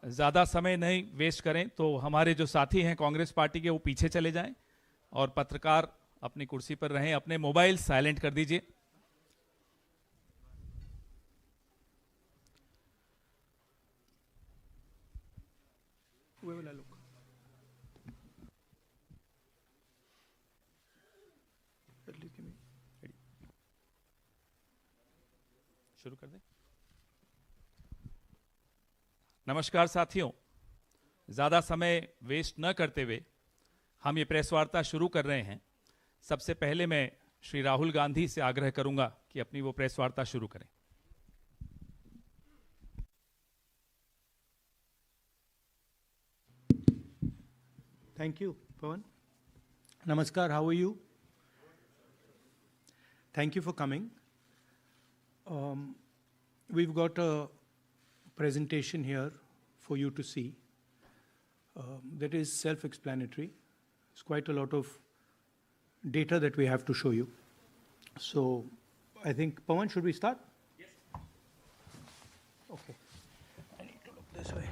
ज़्यादा समय नहीं वेस्ट करें तो हमारे जो साथी हैं कांग्रेस पार्टी के वो पीछे चले जाएं और पत्रकार अपनी कुर्सी पर रहें। अपने मोबाइल साइलेंट कर दीजिए। शुरू कर दें। नमस्कार साथियों, ज़्यादा समय वेस्ट न करते हुए हम ये प्रेस वार्ता शुरू कर रहे हैं। सबसे पहले मैं श्री राहुल गांधी से आग्रह करूंगा कि अपनी वो प्रेस वार्ता शुरू करें। Thank you, Pawan. Namaskar, how are you? Thank you for coming. We've got a presentation here for you to see that is self-explanatory. It's quite a lot of data that we have to show you. So I think, Pawan, should we start? Yes. Okay. I need to look this way.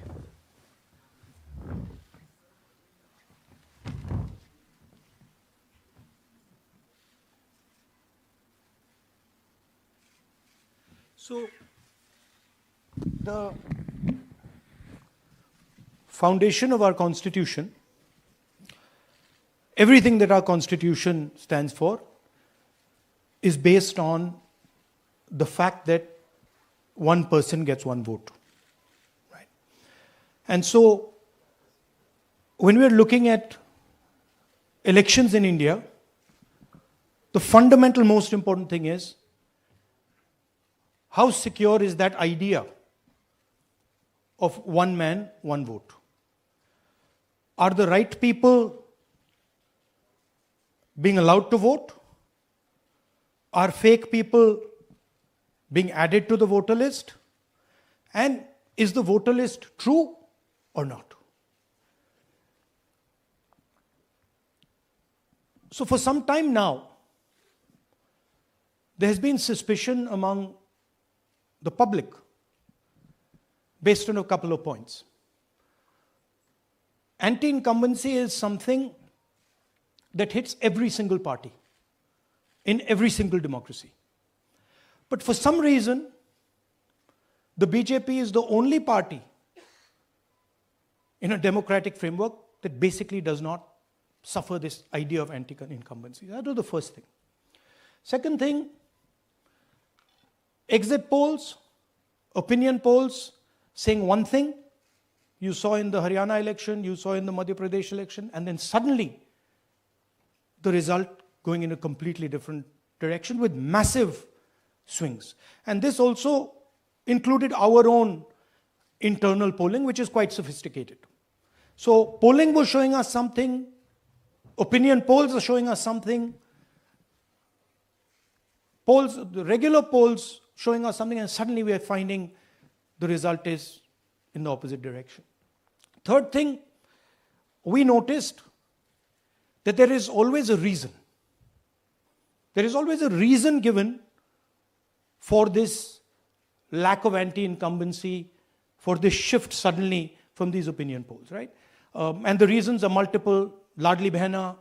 So, the foundation of our Constitution, everything that our Constitution stands for, is based on the fact that one person gets one vote. Right? And so, when we are looking at elections in India, the fundamental most important thing is how secure is that idea of one man, one vote? Are the right people being allowed to vote? Are fake people being added to the voter list? And is the voter list true or not? So for some time now, there has been suspicion among the public based on a couple of points. Anti-incumbency is something that hits every single party in every single democracy. But for some reason, the BJP is the only party in a democratic framework that basically does not suffer this idea of anti-incumbency. That was the first thing. Second thing, exit polls, opinion polls saying one thing, you saw in the Haryana election, you saw in the Madhya Pradesh election, and then suddenly the result going in a completely different direction with massive swings. And this also included our own internal polling, which is quite sophisticated. So polling was showing us something, opinion polls are showing us something, polls, the regular polls showing us something, and suddenly we are finding the result is in the opposite direction. Third thing, we noticed that there is always a reason. There is always a reason given for this lack of anti-incumbency, for this shift suddenly from these opinion polls, right? And the reasons are multiple: Ladli Behna,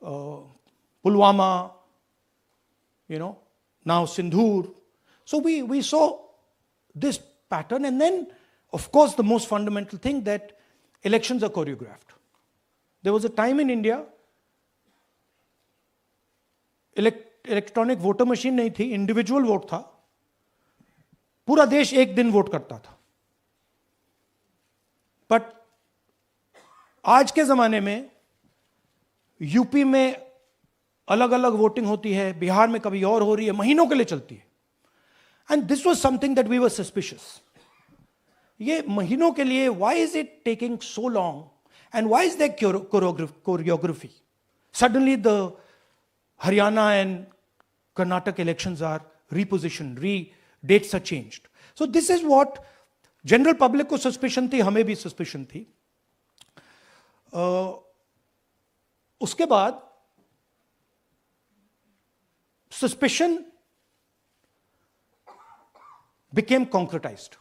Pulwama, now Sindhur. So we saw this pattern, and then, of course, the most fundamental thing, that elections are choreographed. There was a time in India, electronic voter machine नहीं थी, individual vote था, पूरा देश एक दिन vote करता था. But आज के जमाने में यूपी में अलग अलग वोटिंग होती है, बिहार में कभी और हो रही है, महीनों के लिए चलती है. And this was something that we were suspicious. ये महीनों के लिए, why is it taking so long, and why is there choreography? Suddenly the Haryana and Karnataka elections are repositioned, dates are changed. So this is what general public को suspicion थी, हमें भी suspicion थी. उसके बाद suspicion became concretized.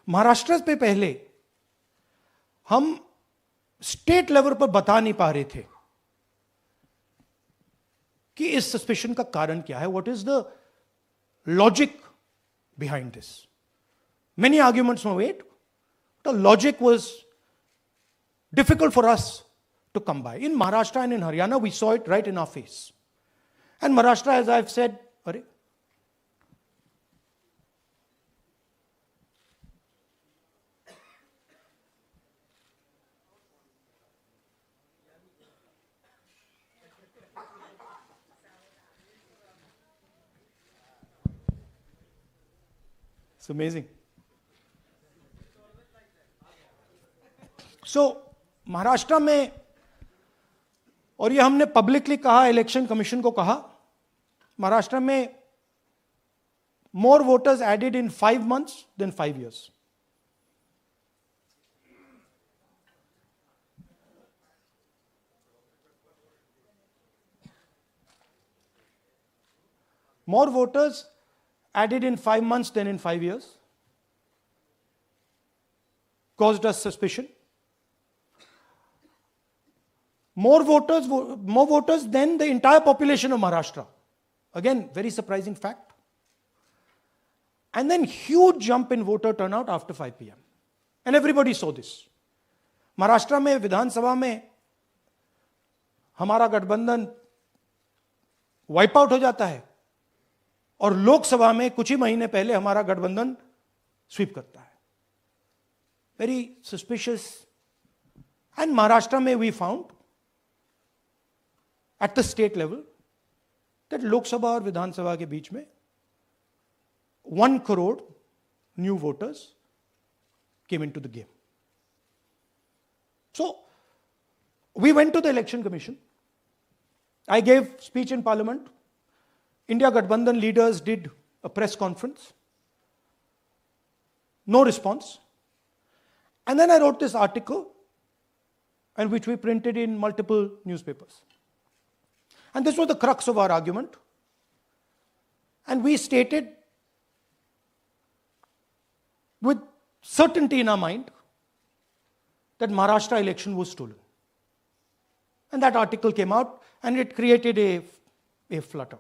महाराष्ट्र पे पहले हम स्टेट लेवल पर बता नहीं पा रहे थे कि इस सस्पेशन का कारण क्या है, what is the logic behind this. Many arguments were made. The logic was difficult for us to come by. In Maharashtra and in Haryana, we saw it right in our face. And Maharashtra, as I've said, it's amazing. So, Maharashtra में, और ये हमने publicly कहा, election commission को कहा, महाराष्ट्र में more voters added in 5 months than 5 years. More voters added in 5 months than in 5 years. Caused us suspicion. More voters than the entire population of Maharashtra. Again, very surprising fact. And then huge jump in voter turnout after 5 p.m. And everybody saw this. Maharashtra में विधानसभा में हमारा गठबंधन wipe out हो जाता है और लोकसभा में कुछ ही महीने पहले हमारा गठबंधन स्वीप करता है. Very suspicious. एंड महाराष्ट्र में we found at the state level that Lok Sabha और विधानसभा के बीच में 1 crore new voters came into the game. So we went to the election commission. I gave speech in parliament. India Gathbandhan leaders did a press conference. No response. And then I wrote this article, and which we printed in multiple newspapers. And this was the crux of our argument. And we stated with certainty in our mind that Maharashtra election was stolen. And that article came out and it created a flutter.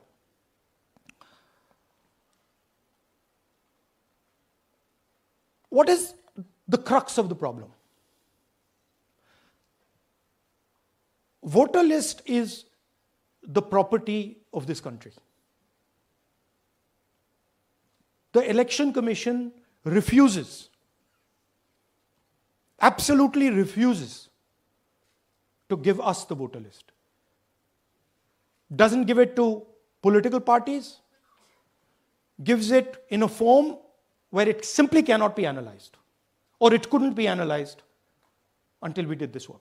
What is the crux of the problem? Voter list is the property of this country. The Election Commission refuses, absolutely refuses to give us the voter list. Doesn't give it to political parties, gives it in a form where it simply cannot be analyzed, or it couldn't be analyzed until we did this work.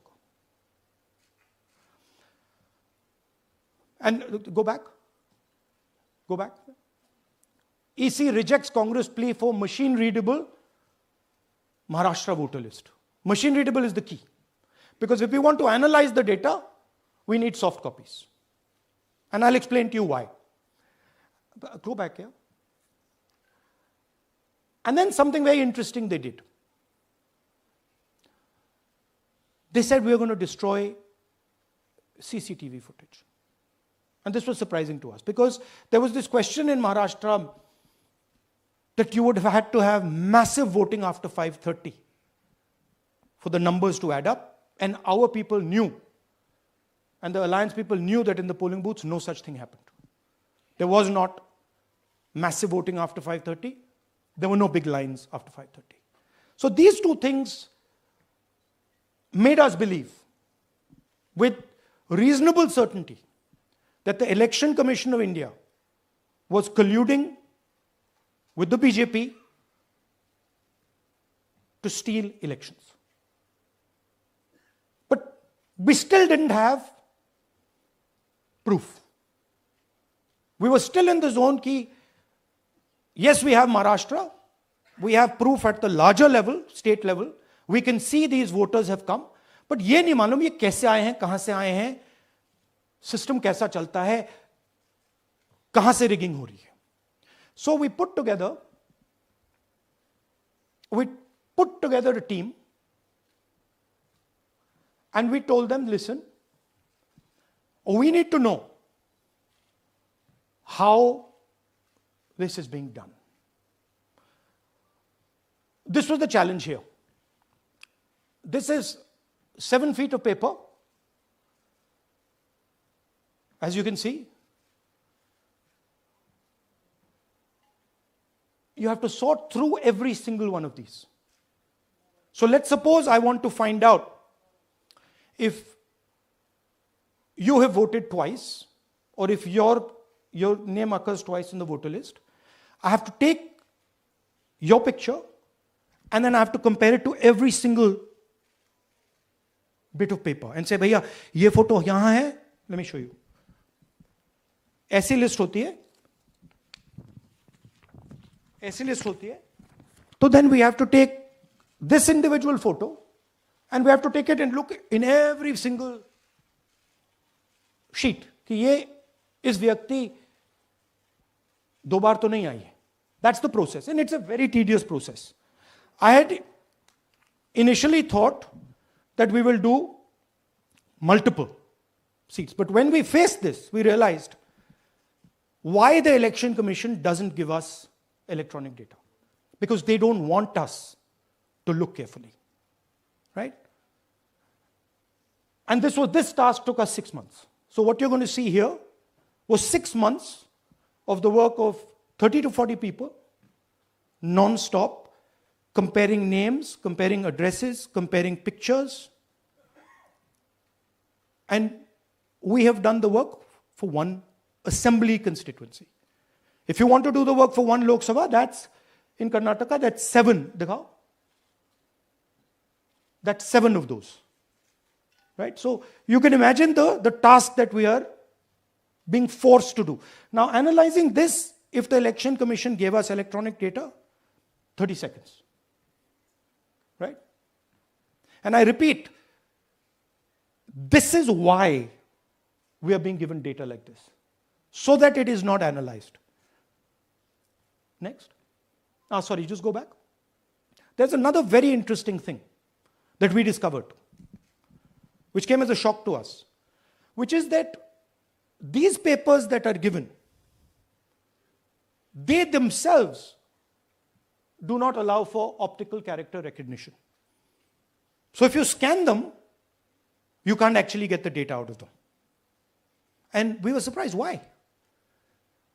And go back. EC rejects Congress plea for machine readable Maharashtra voter list. Machine readable is the key. Because if we want to analyze the data, we need soft copies. And I'll explain to you why. Go back here. And then something very interesting they did. They said we are going to destroy CCTV footage. And this was surprising to us because there was this question in Maharashtra that you would have had to have massive voting after 5:30 for the numbers to add up. And our people knew, and the alliance people knew that in the polling booths, no such thing happened. There was not massive voting after 5:30. There were no big lines after 5:30. So these two things made us believe with reasonable certainty that the Election Commission of India was colluding with the BJP to steal elections. But we still didn't have proof. We were still in the zone ki, yes, we have Maharashtra, we have proof at the larger level, state level, we can see these voters have come, but ये नहीं मालूम ये कैसे आए हैं, कहां से आए हैं, सिस्टम कैसा चलता है, कहां से रिगिंग हो रही है. So we put together with put together a team and we told them, listen, we need to know how this is being done. This was the challenge here. This is 7 feet of paper. As you can see, you have to sort through every single one of these. So let's suppose I want to find out if you have voted twice, or if your name occurs twice in the voter list. I have to take your picture and then I have to compare it to every single bit of paper and say, भैया ये photo यहां है, let me show you. ऐसी list होती है, ऐसी list होती है. So then we have to take this individual photo and we have to take it and look in every single sheet कि ये इस व्यक्ति दो बार तो नहीं आई है. That's the process, and it's a very tedious process. I had initially thought that we will do multiple seats, but when we faced this, we realized why the Election Commission doesn't give us electronic data. Because they don't want us to look carefully, right? And this task took us 6 months. So what you're going to see here was 6 months of the work of 30 to 40 people, non-stop, comparing names, comparing addresses, comparing pictures. And we have done the work for one assembly constituency. If you want to do the work for one Lok Sabha, that's in Karnataka, that's 7. Dikhao. That's 7 of those. Right? So you can imagine the task that we are being forced to do. Now, analyzing this, if the Election Commission gave us electronic data, 30 seconds. Right? And I repeat, this is why we are being given data like this, so that it is not analyzed. Next. Sorry, just go back. There's another very interesting thing that we discovered, which came as a shock to us, which is that these papers that are given, they themselves do not allow for optical character recognition. So if you scan them, you can't actually get the data out of them. And we were surprised. Why?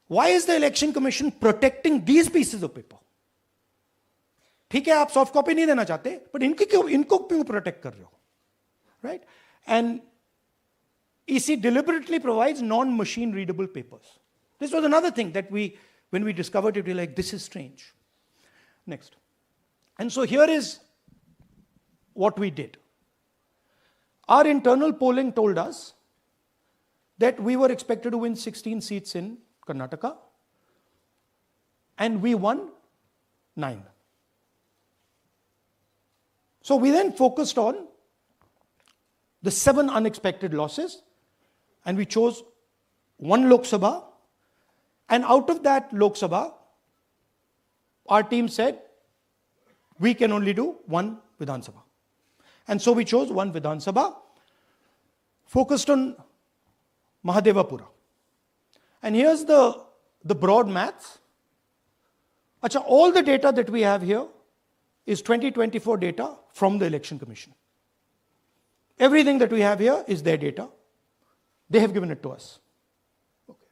Why is the Election Commission protecting these pieces of paper? ठीक है, आप soft copy नहीं देना चाहते, but इनको क्यों protect कर रहे हो? Right? And EC deliberately provides non-machine readable papers. This was another thing that when we discovered it, we were like, this is strange. Next. And so here is what we did. Our internal polling told us that we were expected to win 16 seats in Karnataka, and we won 9. So we then focused on the 7 unexpected losses, and we chose 1 Lok Sabha, and out of that Lok Sabha, our team said, we can only do 1 Vidhan Sabha. And so we chose 1 Vidhan Sabha, focused on Mahadevapura. And here's the broad maths. Achha, all the data that we have here is 2024 data from the Election Commission. Everything that we have here is their data. They have given it to us. Okay.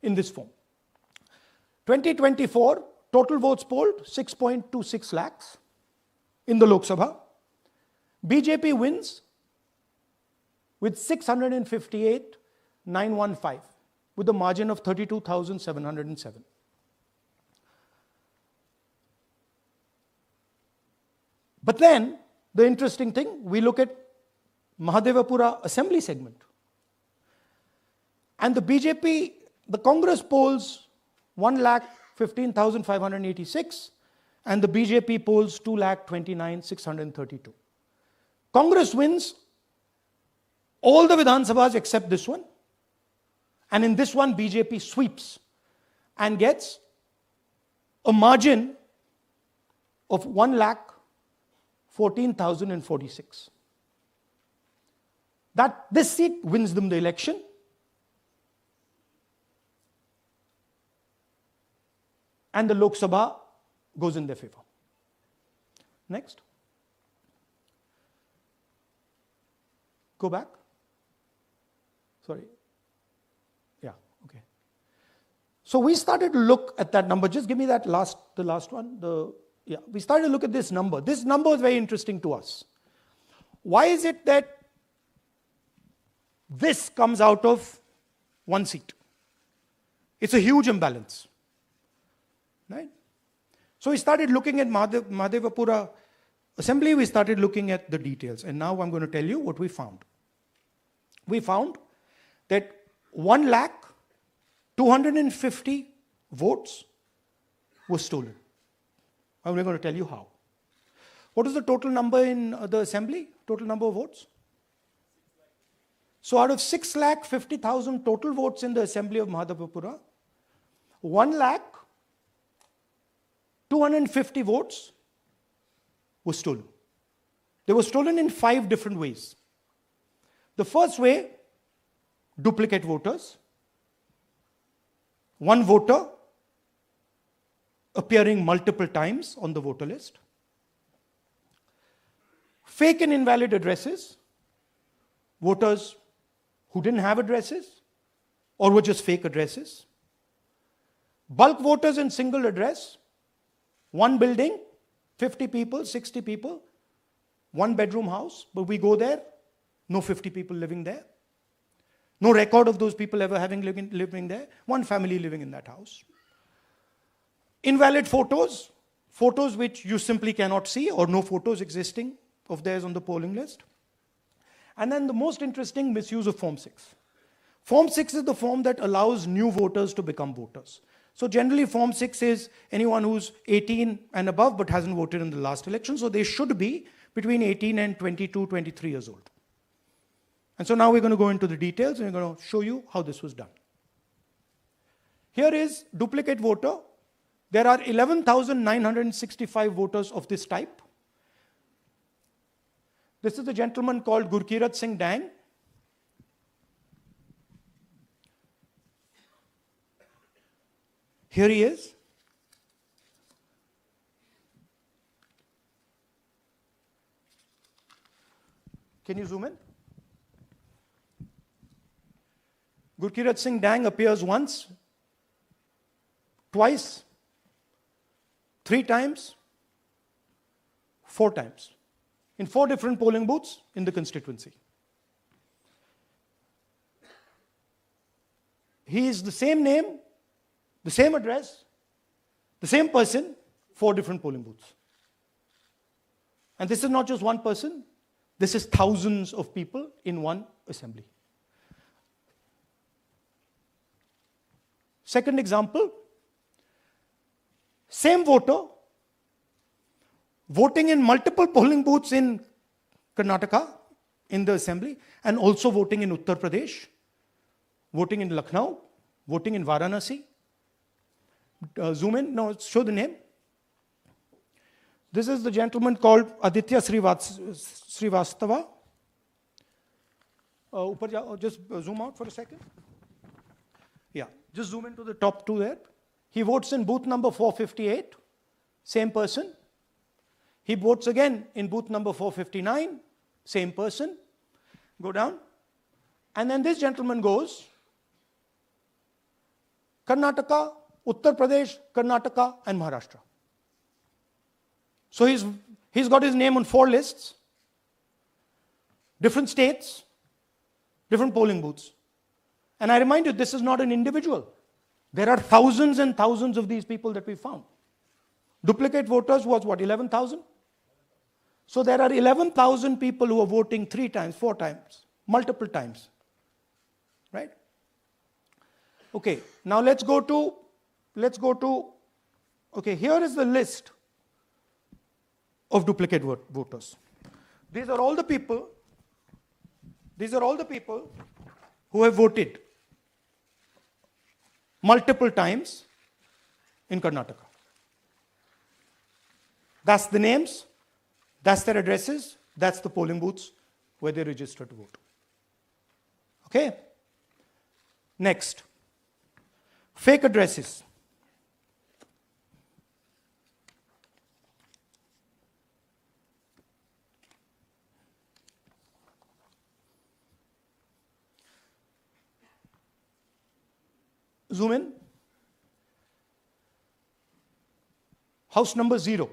In this form. 2024, total votes polled, 6.26 lakhs in the Lok Sabha. BJP wins with 658,915 with a margin of 32,707. But then, the interesting thing, we look at Mahadevapura assembly segment. And the BJP, the Congress polls 1,15,586 and the BJP polls 2,29,632. Congress wins all the Vidhan Sabhas except this one. And in this one, BJP sweeps and gets a margin of 14,046. This seat wins them the election. And the Lok Sabha goes in their favor. Next. Go back. Sorry. Yeah, okay. So we started to look at that number. Just give me the last one. We started to look at this number. This number is very interesting to us. Why is it that this comes out of one seat? It's a huge imbalance. Right? So we started looking at Mahadevapura Assembly, we started looking at the details. And now I'm going to tell you what we found. We found that 1,250,000 votes were stolen. And we're going to tell you how. What is the total number in the assembly? Total number of votes? So out of 6,50,000 total votes in the assembly of Mahadevapura, 1,250,000 votes were stolen. They were stolen in 5 different ways. The first way, duplicate voters. One voter appearing multiple times on the voter list. Fake and invalid addresses. Voters who didn't have addresses or were just fake addresses. Bulk voters in single address. One building, 50 people, 60 people, one bedroom house, but we go there, no 50 people living there. No record of those people ever having living there. One family living in that house. Invalid photos, photos which you simply cannot see or no photos existing of theirs on the polling list. And then the most interesting, misuse of Form 6. Form 6 is the form that allows new voters to become voters. So generally Form 6 is anyone who's 18 and above but hasn't voted in the last election. So they should be between 18 and 22, 23 years old. And so now we're going to go into the details and we're going to show you how this was done. Here is duplicate voter. There are 11,965 voters of this type. This is a gentleman called Gurkirat Singh Dang. Here he is. Can you zoom in? Gurkirat Singh Dang appears once, twice, 3 times, 4 times, in 4 different polling booths in the constituency. He is the same name, the same address, the same person, 4 different polling booths. And this is not just one person, this is thousands of people in one assembly. Second example, same voter voting in multiple polling booths in Karnataka in the assembly and also voting in Uttar Pradesh, voting in Lucknow, voting in Varanasi. Zoom in, no, show the name. This is the gentleman called Aditya Srivastava. Just zoom out for a second. Yeah, just zoom into the top 2 there. He votes in booth number 458, same person. He votes again in booth number 459, same person. Go down. And then this gentleman goes Karnataka, Uttar Pradesh, Karnataka, and Maharashtra. So he's got his name on 4 lists, different states, different polling booths. And I remind you, this is not an individual. There are thousands and thousands of these people that we found. Duplicate voters was what, 11,000? So there are 11,000 people who are voting 3 times, 4 times, multiple times. Right? Okay, now let's go to, okay, here is the list of duplicate voters. These are all the people who have voted multiple times in Karnataka. That's the names, That's their addresses. That's the polling booths where they register to vote. Okay? Next. Fake addresses. Zoom in. House number 0.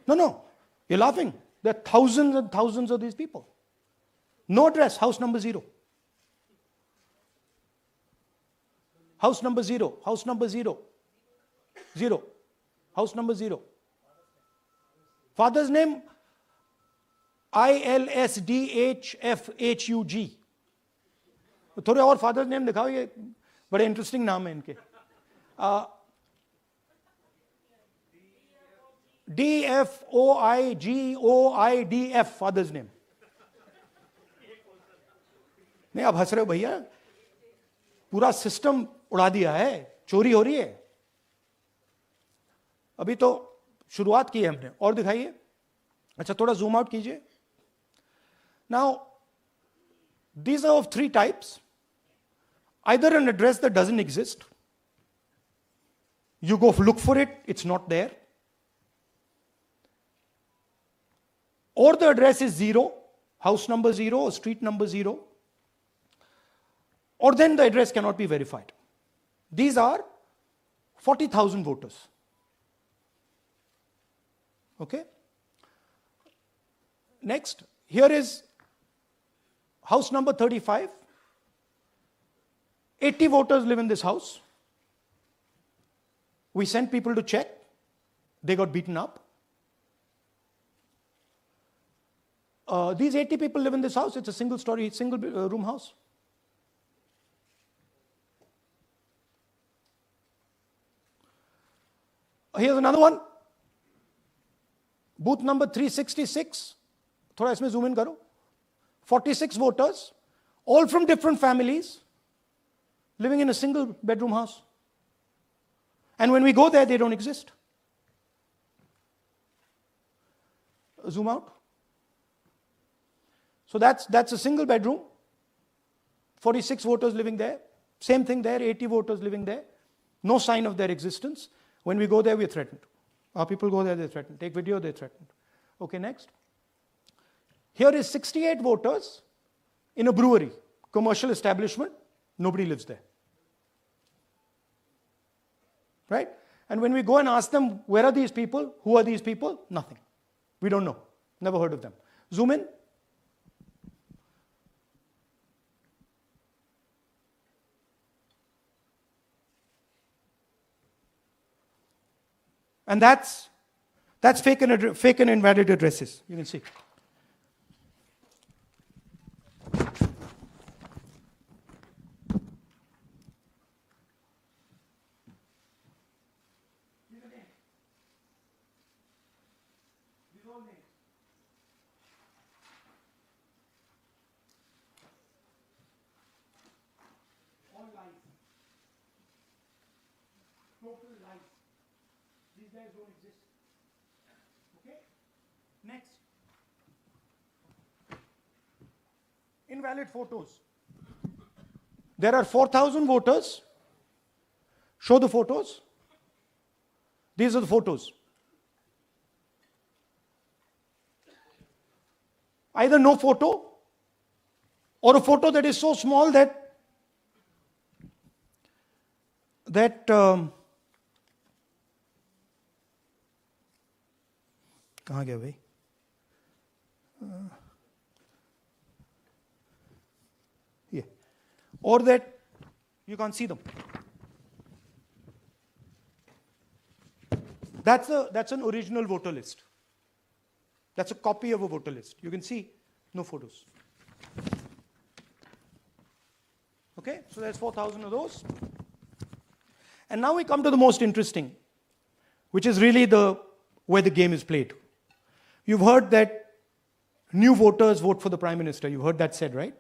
No, you're laughing. There are thousands and thousands of these people. No address, house number 0. House number 0, house number 0. 0. House number 0. Father's name, ILSDHFHUG. थोड़े और father's name दिखाओ, ये बड़े interesting नाम है इनके. DFOIGOIDF father's name. नहीं, आप हंस रहे हो भैया, पूरा सिस्टम उड़ा दिया है, चोरी हो रही है. अभी तो शुरुआत की है हमने. और दिखाइए. अच्छा, थोड़ा जूम आउट कीजिए. Now these are of 3 types. Either an address that doesn't exist, you go look for it, it's not there, or the address is 0, house number 0 or street number 0, or then the address cannot be verified. These are 40,000 voters. Okay? Next, here is house number 35. 80 voters live in this house. We sent people to check. They got beaten up. These 80 people live in this house. It's a single story, single room house. Here's another one. Booth number 366. थोड़ा इसमें zoom in करो. 46 voters, all from different families, living in a single bedroom house. And when we go there, they don't exist. Zoom out. So that's a single bedroom, 46 voters living there. Same thing there, 80 voters living there. No sign of their existence. When we go there, we're threatened. Our people go there, they're threatened. Take video, they're threatened. Okay, next. Here is 68 voters in a brewery, commercial establishment. Nobody lives there. Right? And when we go and ask them, where are these people? Who are these people? Nothing. We don't know. Never heard of them. Zoom in. And that's fake and invalid addresses. You can see. Total lies. These guys don't exist. Okay? Next. Invalid photos. There are 4,000 voters. Show the photos. These are the photos. Either no photo or a photo that is so small that कहाँ गया भाई? Yeah. Or that you can't see them. That's an original voter list. That's a copy of a voter list. You can see no photos. Okay, so there's 4,000 of those. And now we come to the most interesting, which is really where the game is played. You've heard that new voters vote for the Prime Minister. You've heard that said, right?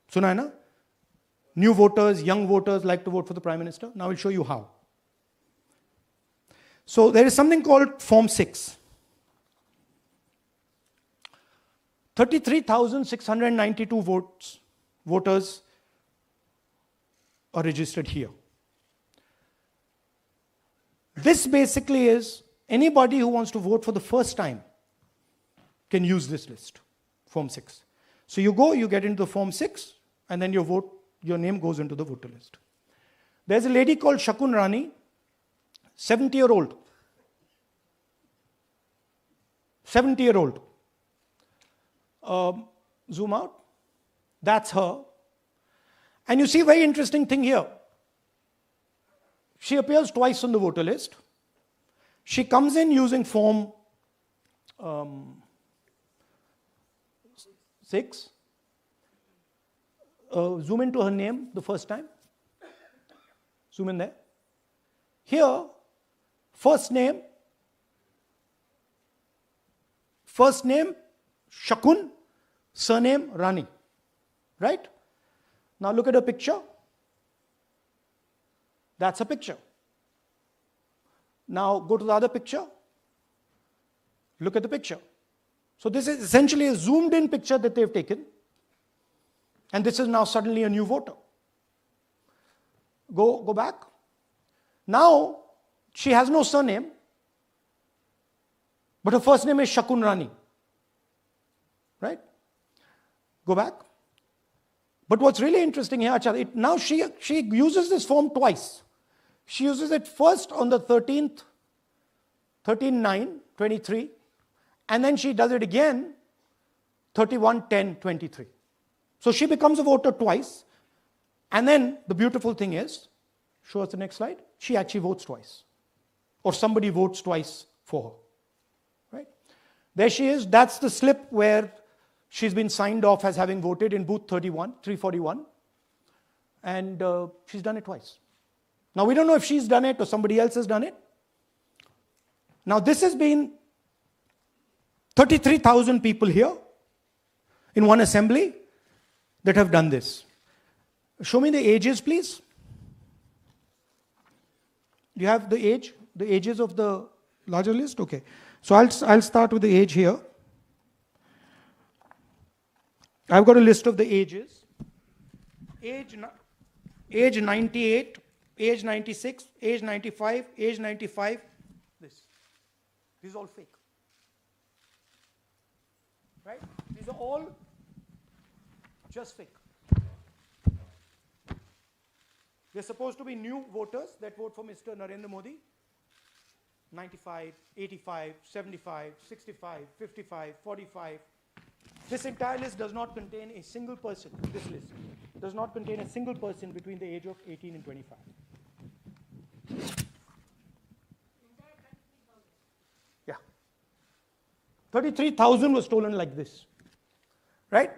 Suna hai na? New voters, young voters like to vote for the Prime Minister. Now I'll show you how. So there is something called Form 6. 33,692 voters are registered here. This basically is anybody who wants to vote for the first time can use this list, Form 6. So you go, you get into the Form 6, and then your name goes into the voter list. There's a lady called Shakun Rani, 70-year-old. 70-year-old. Zoom out. That's her. And you see a very interesting thing here. She appears twice on the voter list. She comes in using Form 6. Zoom into her name the first time. Zoom in there. Here, first name, Shakun, surname, Rani. Right? Now look at her picture. That's a picture. Now go to the other picture. Look at the picture. So this is essentially a zoomed in picture that they've taken. And this is now suddenly a new voter. Go back. Now she has no surname, but her first name is Shakun Rani. Right? Go back. But what's really interesting here, now she uses this form twice. She uses it first on the 13th, 13/9/23, and then she does it again 31/10/23. So she becomes a voter twice, and then the beautiful thing is, show us the next slide, she actually votes twice. Or somebody votes twice for her. Right? There she is, that's the slip where she's been signed off as having voted in booth 341, and she's done it twice. Now we don't know if she's done it or somebody else has done it. Now this has been 33,000 people here in one assembly that have done this. Show me the ages, please. Do you have the ages of the larger list? Okay. So I'll start with the age here. I've got a list of the ages. Age 98, age 96, age 95, age 95. This is all fake. Right? These are all just fake. They're supposed to be new voters that vote for Mr. Narendra Modi. 95, 85, 75, 65, 55, 45. This entire list does not contain a single person. This list does not contain a single person between the age of 18 and 25. Yeah. 33,000 was stolen like this. Right?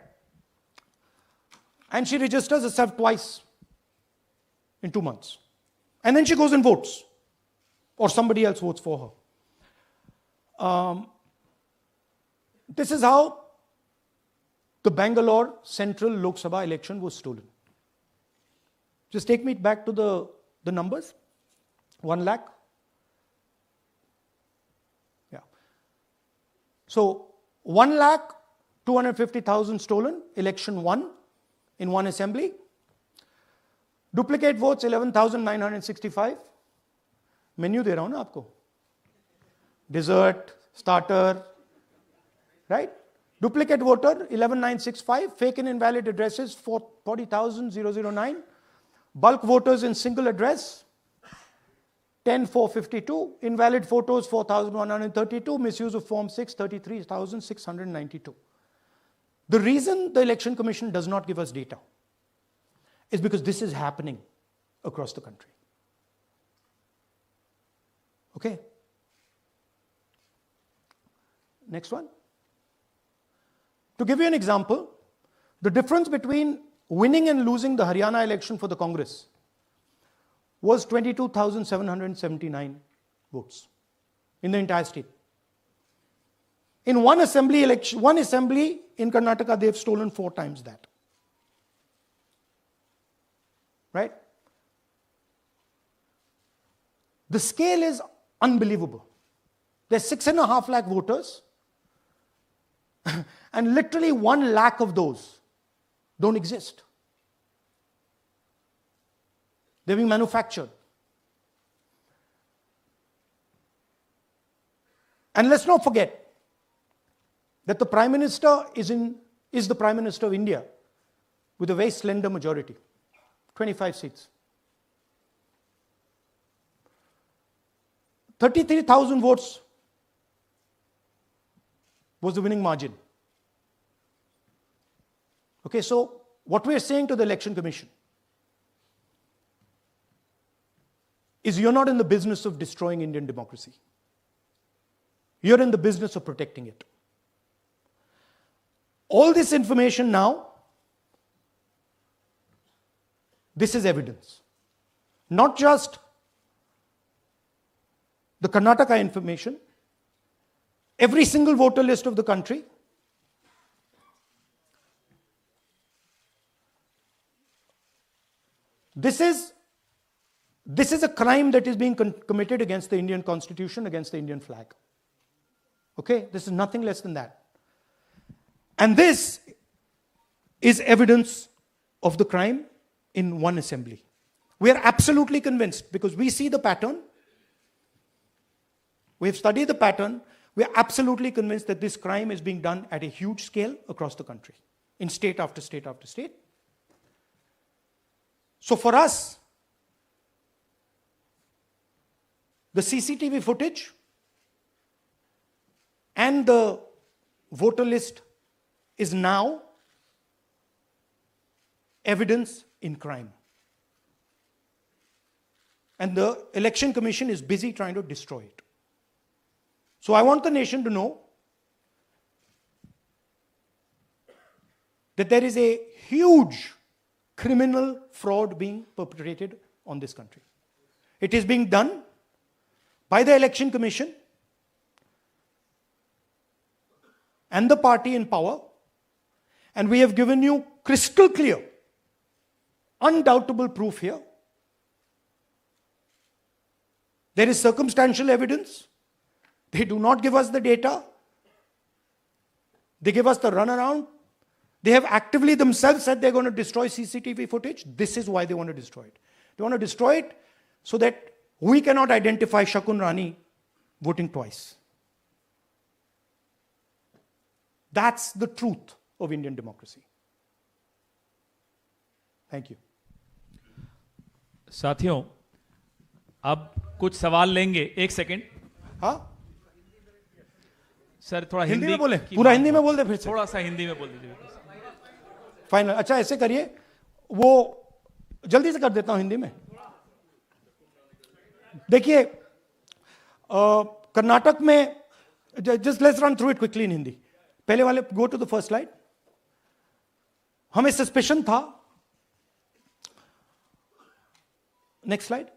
And she registers herself twice in 2 months. And then she goes and votes. Or somebody else votes for her. This is how the Bangalore Central Lok Sabha election was stolen. Just take me back to the numbers. 1 lakh. Yeah. So 1,250,000 stolen, election won in one assembly. Duplicate votes 11,965. Menu दे रहा हूं ना आपको. Dessert, starter, right? Duplicate voter 11,965. Fake and invalid addresses 40,009. Bulk voters in single address 10,452. Invalid photos 4,132. Misuse of Form 6 33,692. The reason the Election Commission does not give us data is because this is happening across the country. Okay. Next one. To give you an example, the difference between winning and losing the Haryana election for the Congress was 22,779 votes in the entire state. In one assembly in Karnataka, they've stolen 4 times that. Right? The scale is Unbelievable. There's 6.5 lakh voters, and literally 1 lakh of those don't exist. They're being manufactured. And let's not forget that the Prime Minister is the Prime Minister of India with a very slender majority, 25 seats. 33,000 votes was the winning margin. Okay, so what we are saying to the Election Commission is you're not in the business of destroying Indian democracy. You're in the business of protecting it. All this information now, this is evidence. Not just the Karnataka information, every single voter list of the country, this is a crime that is being committed against the Indian Constitution, against the Indian flag. Okay, this is nothing less than that. And this is evidence of the crime in one assembly. We are absolutely convinced because we see the pattern. We have studied the pattern. We are absolutely convinced that this crime is being done at a huge scale across the country, in state after state after state. So for us, the CCTV footage and the voter list is now evidence in crime. And the Election Commission is busy trying to destroy it. So I want the nation to know that there is a huge criminal fraud being perpetrated on this country. It is being done by the Election Commission and the party in power, and we have given you crystal clear, undoubtable proof here. There is circumstantial evidence. They do not give us the data. They give us the runaround. They have actively themselves said they're going to destroy CCTV footage. This is why they want to destroy it. They want to destroy it so that we cannot identify Shakun Rani voting twice. That's the truth of Indian democracy. Thank you. साथियों, अब कुछ सवाल लेंगे. एक second. हाँ, sir थोड़ा हिंदी में बोले, पूरा हिंदी में बोल दे फिर से. थोड़ा सा हिंदी में बोल दीजिए. फाइनल. अच्छा ऐसे करिए, वो जल्दी से कर देता हूं हिंदी में. देखिए, कर्नाटक में, just let's run through it quickly in Hindi. पहले वाले, go to the first slide. हमें सस्पेशन था, नेक्स्ट स्लाइड.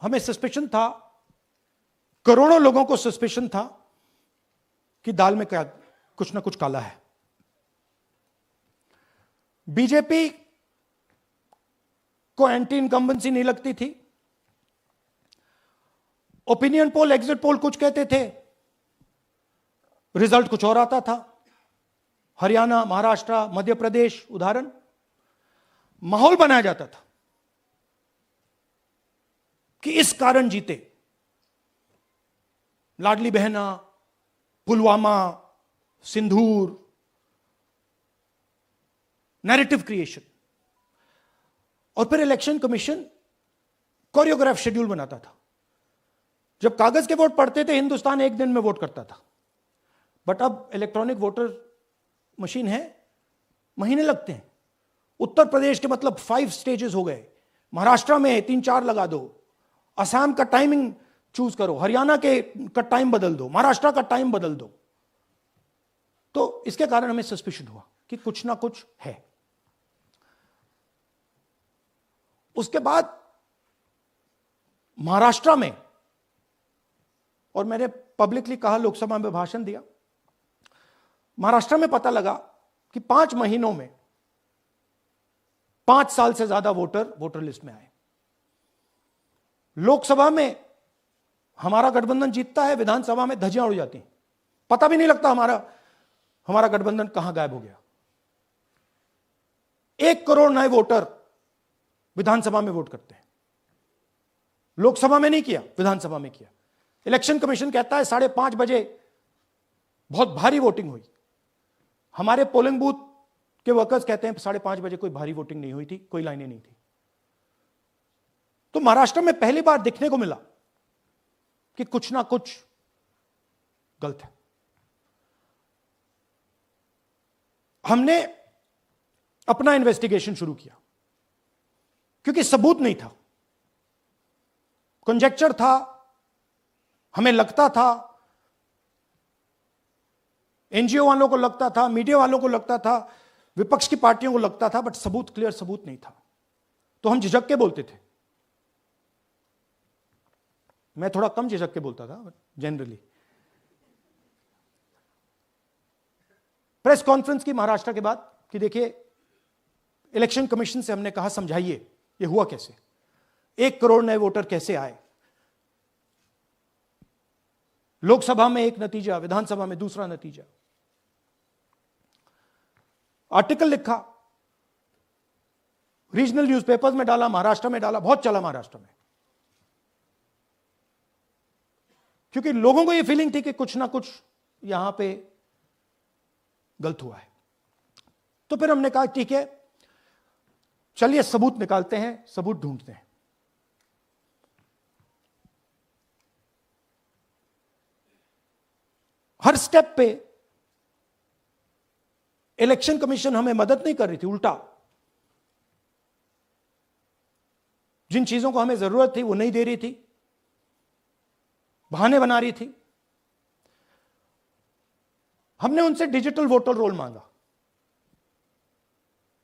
हमें सस्पेशन था, करोड़ों लोगों को सस्पेशन था कि दाल में क्या कुछ ना कुछ काला है. बीजेपी को एंटी इनकम्बेंसी नहीं लगती थी. ओपिनियन पोल, एग्जिट पोल कुछ कहते थे, रिजल्ट कुछ और आता था. हरियाणा, महाराष्ट्र, मध्य प्रदेश उदाहरण, माहौल बनाया जाता था कि इस कारण जीते. लाडली बहना, पुलवामा, सिंदूर, नैरेटिव क्रिएशन. और फिर इलेक्शन कमीशन कोरियोग्राफ शेड्यूल बनाता था. जब कागज के वोट पड़ते थे, हिंदुस्तान एक दिन में वोट करता था. बट अब इलेक्ट्रॉनिक वोटर मशीन है, महीने लगते हैं. उत्तर प्रदेश के मतलब 5 स्टेजेस हो गए. महाराष्ट्र में 3-4 लगा दो. असम का टाइमिंग चूज करो, हरियाणा का टाइम बदल दो, महाराष्ट्र का टाइम बदल दो. तो इसके कारण हमें सस्पिशन हुआ कि कुछ ना कुछ है. उसके बाद महाराष्ट्र में, और मैंने पब्लिकली कहा, लोकसभा में भाषण दिया, महाराष्ट्र में पता लगा कि 5 महीनों में 5 साल से ज्यादा वोटर लिस्ट में आए. लोकसभा में हमारा गठबंधन जीतता है, विधानसभा में धज्जियां उड़ जाती हैं, पता भी नहीं लगता हमारा गठबंधन कहां गायब हो गया। 1 करोड़ नए वोटर विधानसभा में वोट करते हैं, लोकसभा में नहीं किया, विधानसभा में किया। इलेक्शन कमीशन कहता है 5:30 बजे बहुत भारी वोटिंग हुई। हमारे पोलिंग बूथ के वर्कर्स कहते हैं 5:30 बजे कोई भारी वोटिंग नहीं हुई थी, कोई लाइनें नहीं थी। तो महाराष्ट्र में पहली बार देखने को मिला कि कुछ ना कुछ गलत है। हमने अपना इन्वेस्टिगेशन शुरू किया क्योंकि सबूत नहीं था, कंजेक्चर था, हमें लगता था, एनजीओ वालों को लगता था, मीडिया वालों को लगता था, विपक्ष की पार्टियों को लगता था, बट सबूत, क्लियर सबूत नहीं था। तो हम झिझक के बोलते थे। मैं थोड़ा कम झिझक के बोलता था, बट जनरली। प्रेस कॉन्फ्रेंस की महाराष्ट्र के बाद कि देखिए, इलेक्शन कमीशन से हमने कहा समझाइए ये हुआ कैसे, 1 करोड़ नए वोटर कैसे आए, लोकसभा में एक नतीजा, विधानसभा में दूसरा नतीजा। आर्टिकल लिखा, रीजनल न्यूज़पेपर्स में डाला, महाराष्ट्र में डाला, बहुत चला महाराष्ट्र में, क्योंकि लोगों को यह फीलिंग थी कि कुछ ना कुछ यहां पे गलत हुआ है। तो फिर हमने कहा ठीक है, चलिए सबूत निकालते हैं, सबूत ढूंढते हैं। हर स्टेप पे इलेक्शन कमीशन हमें मदद नहीं कर रही थी, उल्टा जिन चीजों को हमें जरूरत थी वो नहीं दे रही थी, बहाने बना रही थी। हमने उनसे डिजिटल वोटर रोल मांगा,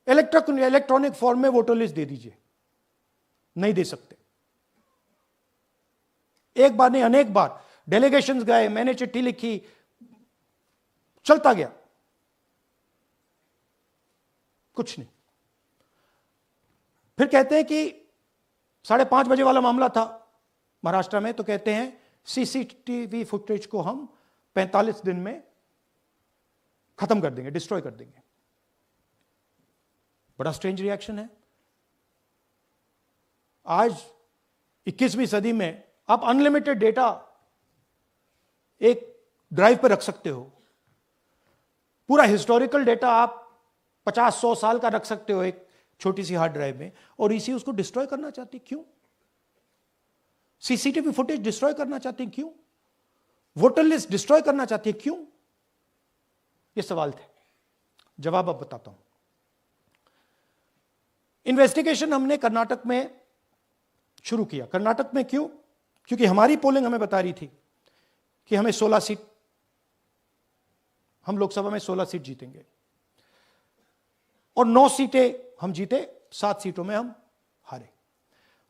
इलेक्ट्रॉनिक फॉर्म में वोटर लिस्ट दे दीजिए, नहीं दे सकते। एक बार नहीं, अनेक बार डेलीगेशंस गए, मैंने चिट्ठी लिखी, चलता गया, कुछ नहीं। फिर कहते हैं कि 5:30 बजे वाला मामला था महाराष्ट्र में, तो कहते हैं सीसीटीवी फुटेज को हम 45 दिन में खत्म कर देंगे, डिस्ट्रॉय कर देंगे। बड़ा स्ट्रेंज रिएक्शन है। आज 21वीं सदी में आप अनलिमिटेड डेटा एक ड्राइव पर रख सकते हो, पूरा हिस्टोरिकल डेटा आप 50-100 साल का रख सकते हो एक छोटी सी हार्ड ड्राइव में, और इसी उसको डिस्ट्रॉय करना चाहती, क्यों? सीसीटीवी फुटेज डिस्ट्रॉय करना चाहती, क्यों? वोटर लिस्ट डिस्ट्रॉय करना चाहती है, क्यों? ये सवाल थे, जवाब अब बताता हूं। इन्वेस्टिगेशन हमने कर्नाटक में शुरू किया। कर्नाटक में क्यों? क्योंकि हमारी पोलिंग हमें बता रही थी कि हमें 16 सीट, हम लोकसभा में 16 सीट जीतेंगे, और 9 सीटें हम जीते, 7 सीटों में हम हारे।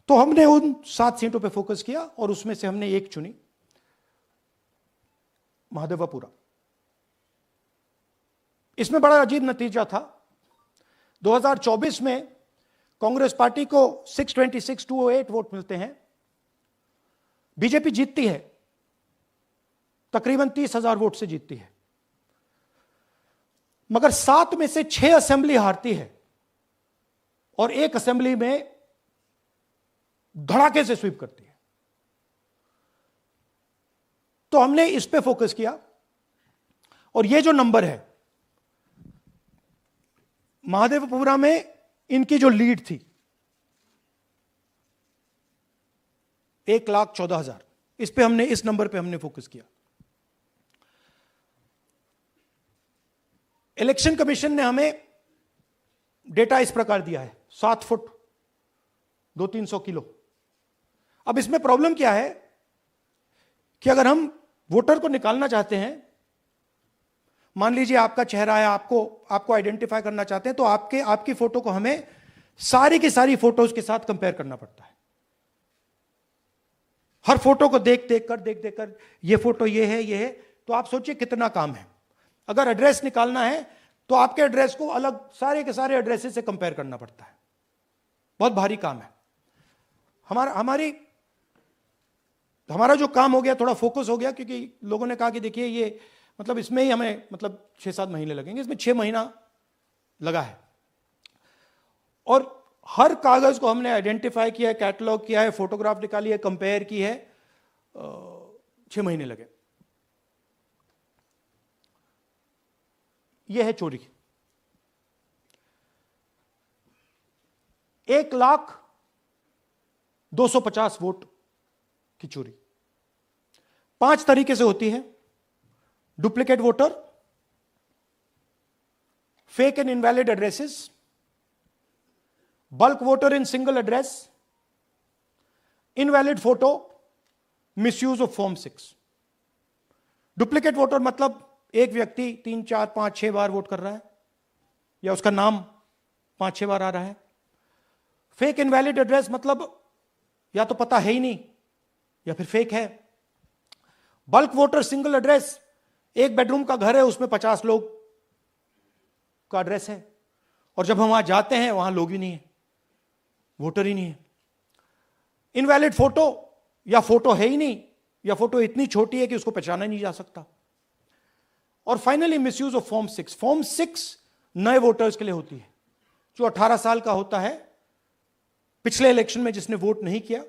तो हमने उन 7 सीटों पे फोकस किया, और उसमें से हमने एक चुनी, महादेवपुरा। इसमें बड़ा अजीब नतीजा था। 2024 में कांग्रेस पार्टी को 626-208 वोट मिलते हैं, बीजेपी जीतती है, तकरीबन 30,000 वोट से जीतती है, मगर 7 में से 6 असेंबली हारती है, और 1 असेंबली में धड़ाके से स्वीप करती है। तो हमने इस पे फोकस किया, और ये जो नंबर है, महादेवपुरा में इनकी जो लीड थी 1,14,000, इस पे हमने, इस नंबर पे हमने फोकस किया। इलेक्शन कमीशन ने हमें डेटा इस प्रकार दिया है, 7 फुट 200-300 किलो। अब इसमें प्रॉब्लम क्या है कि अगर हम वोटर को निकालना चाहते हैं, मान लीजिए आपका चेहरा है, आपको आइडेंटिफाई करना चाहते हैं, तो आपकी फोटो को हमें सारी की सारी फोटोज के साथ कंपेयर करना पड़ता है। हर फोटो को देख कर ये फोटो ये है, तो आप सोचिए कितना काम है। अगर एड्रेस निकालना है तो आपके एड्रेस को अलग सारे के सारे एड्रेसेस से कंपेयर करना पड़ता है, बहुत भारी काम है। हमारी हमारा जो काम हो गया थोड़ा फोकस हो गया, क्योंकि लोगों ने कहा कि देखिए ये मतलब इसमें ही हमें मतलब 6-7 महीने लगेंगे, इसमें 6 महीना लगा है। और हर कागज को हमने आइडेंटिफाई किया है, कैटलॉग किया है, फोटोग्राफ निकाली है, कंपेयर की है, 6 महीने लगे। यह है चोरी। 1,02,50 वोट की चोरी 5 तरीके से होती है। Duplicate voter, fake and invalid addresses, bulk voter in single address, invalid photo, misuse of form 6। Duplicate voter मतलब एक व्यक्ति 3, 4, 5, 6 बार वोट कर रहा है, या उसका नाम 5-6 बार आ रहा है। फेक इनवैलिड एड्रेस मतलब या तो पता है ही नहीं या फिर फेक है। बल्क वोटर सिंगल एड्रेस, एक बेडरूम का घर है, उसमें 50 लोग का एड्रेस है, और जब हम वहां जाते हैं वहां लोग ही नहीं है, वोटर ही नहीं है। इनवैलिड फोटो, या फोटो है ही नहीं, या फोटो इतनी छोटी है कि उसको पहचाना नहीं जा सकता। और finally misuse of form 6। Form 6 नए वोटर्स के लिए होती है, जो 18 साल का होता है, पिछले इलेक्शन में जिसने वोट नहीं किया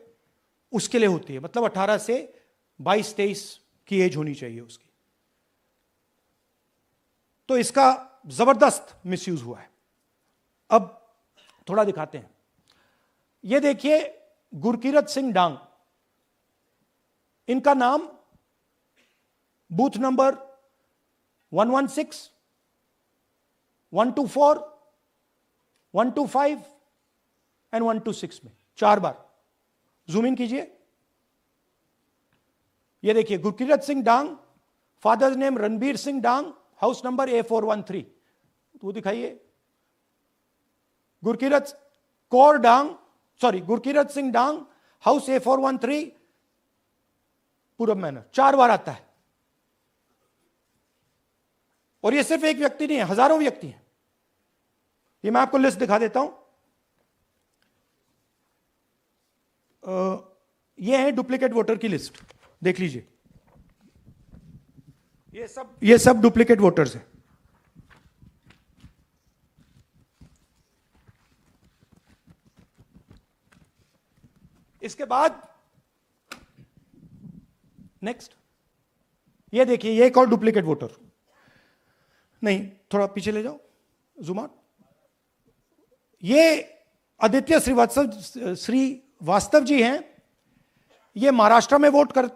उसके लिए होती है। मतलब 18 से 22-23 की एज होनी चाहिए उसकी। तो इसका जबरदस्त मिसयूज हुआ है। अब थोड़ा दिखाते हैं। यह देखिए गुरकीरत सिंह डांग, इनका नाम बूथ नंबर 116, 124, 125 एंड 126 में 4 बार। जूम इन कीजिए। यह देखिए गुरकीरत सिंह डांग, फादर्स नेम रणबीर सिंह डांग, हाउस नंबर A413। तो दिखाइए गुरकीरत कौर डांग, सॉरी गुरकीरत सिंह डांग, हाउस A413, पूरब मैनर। 4 बार आता है। और यह सिर्फ एक व्यक्ति नहीं है, हजारों व्यक्ति हैं। ये मैं आपको लिस्ट दिखा देता हूं। ये है डुप्लीकेट वोटर की लिस्ट, देख लीजिए। ये सब डुप्लीकेट वोटर्स हैं। इसके बाद नेक्स्ट, ये देखिए, ये एक और डुप्लीकेट वोटर। नहीं, थोड़ा पीछे ले जाओ, जूम आउट। ये आदित्य श्रीवास्तव जी हैं। ये महाराष्ट्र में वोट कर,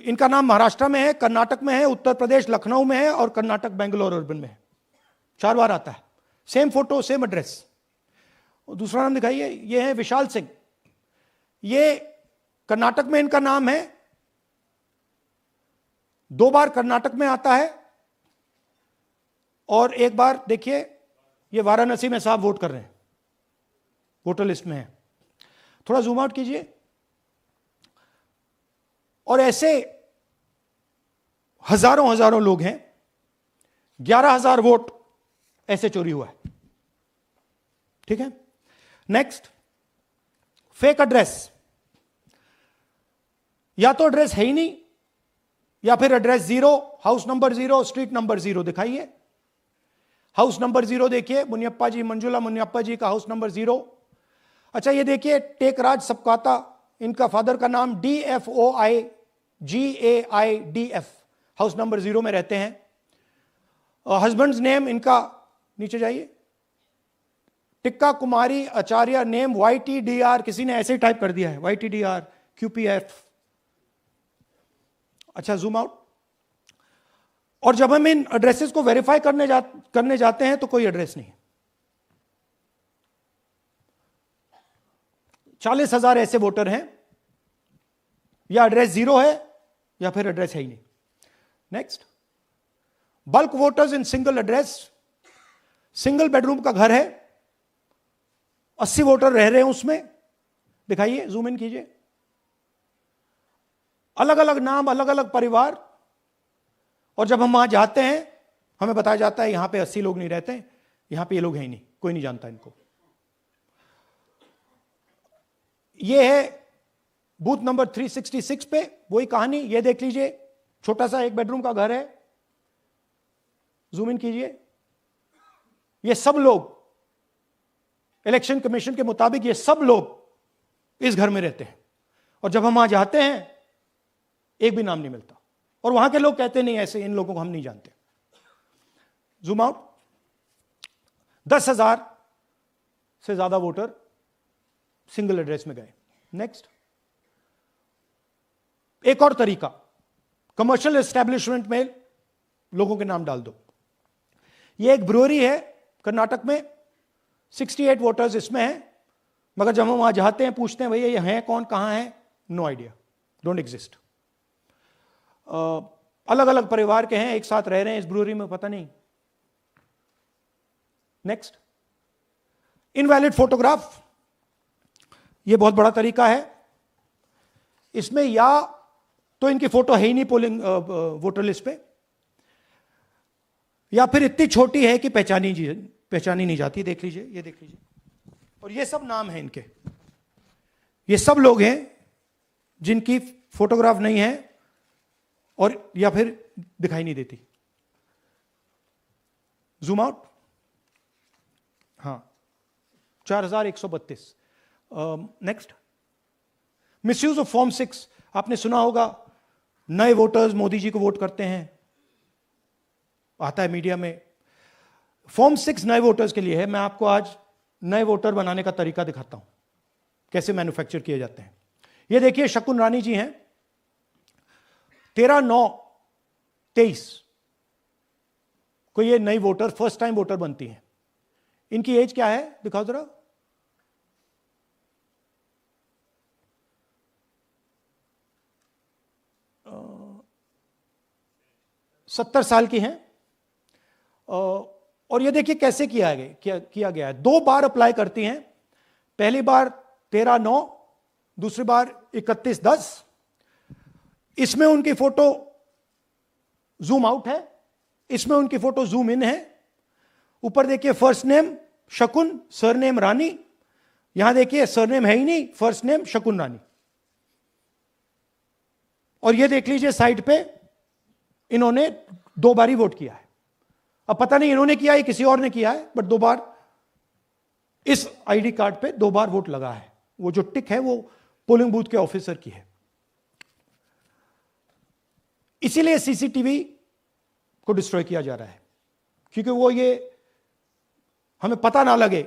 इनका नाम महाराष्ट्र में है, कर्नाटक में है, उत्तर प्रदेश लखनऊ में है, और कर्नाटक बेंगलोर अर्बन में है। 4 बार आता है। Same photo, same address. दूसरा नाम दिखाइए। ये है विशाल सिंह। ये कर्नाटक में इनका नाम है, 2 बार कर्नाटक में आता है, और 1 बार देखिए ये वाराणसी में साहब वोट कर रहे हैं, वोटर लिस्ट में है। थोड़ा जूम आउट कीजिए। और ऐसे हजारों लोग हैं। 11,000 वोट ऐसे चोरी हुआ है। ठीक है। Next, fake address. या तो एड्रेस है ही नहीं, या फिर address 0, house number 0, street number 0। दिखाइए हाउस नंबर 0, देखिए मुनियप्पा जी, मंजुला मुनियप्पा जी का हाउस नंबर 0। अच्छा, ये देखिए टेकराज सबकाता, इनका फादर का नाम DFOIGAIDF, हाउस नंबर 0 में रहते हैं। हस्बैंड्स नेम इनका, नीचे जाइए, टिक्का कुमारी आचार्य, नेम YTDR, किसी ने ऐसे ही टाइप कर दिया है, YTDR QPF। अच्छा, जूम आउट। और जब हम इन एड्रेसेस को वेरीफाई करने जाते हैं तो कोई एड्रेस नहीं है। 40,000 ऐसे वोटर हैं, या एड्रेस 0 है या फिर एड्रेस है ही नहीं। Next, bulk voters in single address. Single bedroom का घर है, 80 वोटर रह रहे हैं उसमें। दिखाइए, जूम इन कीजिए। अलग अलग नाम, अलग अलग परिवार, और जब हम वहां जाते हैं हमें बताया जाता है यहां पे 80 लोग नहीं रहते, यहां पे ये लोग हैं ही नहीं, कोई नहीं जानता इनको। ये है बूथ नंबर 366 पे वही कहानी, ये देख लीजिए, छोटा सा एक बेडरूम का घर है, जूम इन कीजिए। ये सब लोग, इलेक्शन कमीशन के मुताबिक ये सब लोग इस घर में रहते हैं, और जब हम वहां जाते हैं एक भी नाम नहीं मिलता, और वहां के लोग कहते नहीं ऐसे, इन लोगों को हम नहीं जानते। Zoom out. 10,000 से ज्यादा वोटर सिंगल एड्रेस में गए। नेक्स्ट, एक और तरीका, कमर्शियल एस्टेब्लिशमेंट में लोगों के नाम डाल दो। ये एक ब्रूअरी है कर्नाटक में, 68 वोटर्स इसमें हैं, मगर जब हम वहां जाते हैं पूछते हैं भैया ये हैं कौन, कहां है, नो आइडिया, डोंट एग्जिस्ट। अलग अलग परिवार के हैं, एक साथ रह रहे हैं इस ब्रूअरी में, पता नहीं। नेक्स्ट, इनवैलिड फोटोग्राफ, यह बहुत बड़ा तरीका है। इसमें या तो इनकी फोटो है ही नहीं पोलिंग वोटर लिस्ट पे, या फिर इतनी छोटी है कि पहचानी नहीं जाती। देख लीजिए, ये देख लीजिए, और ये सब नाम है इनके, ये सब लोग हैं जिनकी फोटोग्राफ नहीं है और या फिर दिखाई नहीं देती। Zoom out. हाँ, 4132। नेक्स्ट, मिसयूज ऑफ फॉर्म 6, आपने सुना होगा, नए वोटर्स मोदी जी को वोट करते हैं, आता है मीडिया में। फॉर्म 6 नए वोटर्स के लिए है। मैं आपको आज नए वोटर बनाने का तरीका दिखाता हूं, कैसे मैन्युफैक्चर किए जाते हैं। ये देखिए, शकुन रानी जी हैं, 13/9/23 को ये नई वोटर, फर्स्ट टाइम वोटर बनती हैं। इनकी एज क्या है, दिखाओ जरा। अ, 70 साल की हैं। और ये देखिए कैसे किया गया है। 2 बार अप्लाई करती हैं, पहली बार 13/9, दूसरी बार 31/10। इसमें उनकी फोटो जूम आउट है, इसमें उनकी फोटो जूम इन है। ऊपर देखिए फर्स्ट नेम शकुन, सरनेम रानी। यहां देखिए सरनेम है ही नहीं, फर्स्ट नेम शकुन रानी। और ये देख लीजिए साइड पे, इन्होंने 2 बार ही वोट किया है। अब पता नहीं इन्होंने किया है किसी और ने किया है, बट 2 बार इस आईडी कार्ड पे 2 बार वोट लगा है। वो जो टिक है वो पोलिंग बूथ के ऑफिसर की है। इसीलिए सीसीटीवी को डिस्ट्रॉय किया जा रहा है, क्योंकि वो ये हमें पता ना लगे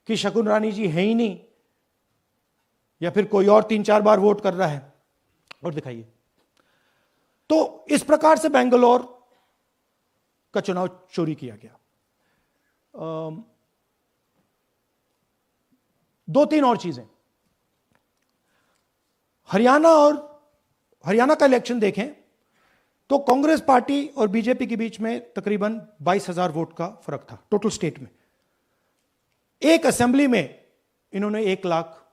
कि शकुन रानी जी है ही नहीं, या फिर कोई और 3-4 बार वोट कर रहा है। और दिखाइए, तो इस प्रकार से बेंगलोर का चुनाव चोरी किया गया। 2-3 और चीजें। हरियाणा का इलेक्शन देखें तो कांग्रेस पार्टी और बीजेपी के बीच में तकरीबन 22,000 वोट का फर्क था टोटल स्टेट में। एक असेंबली में इन्होंने 1 लाख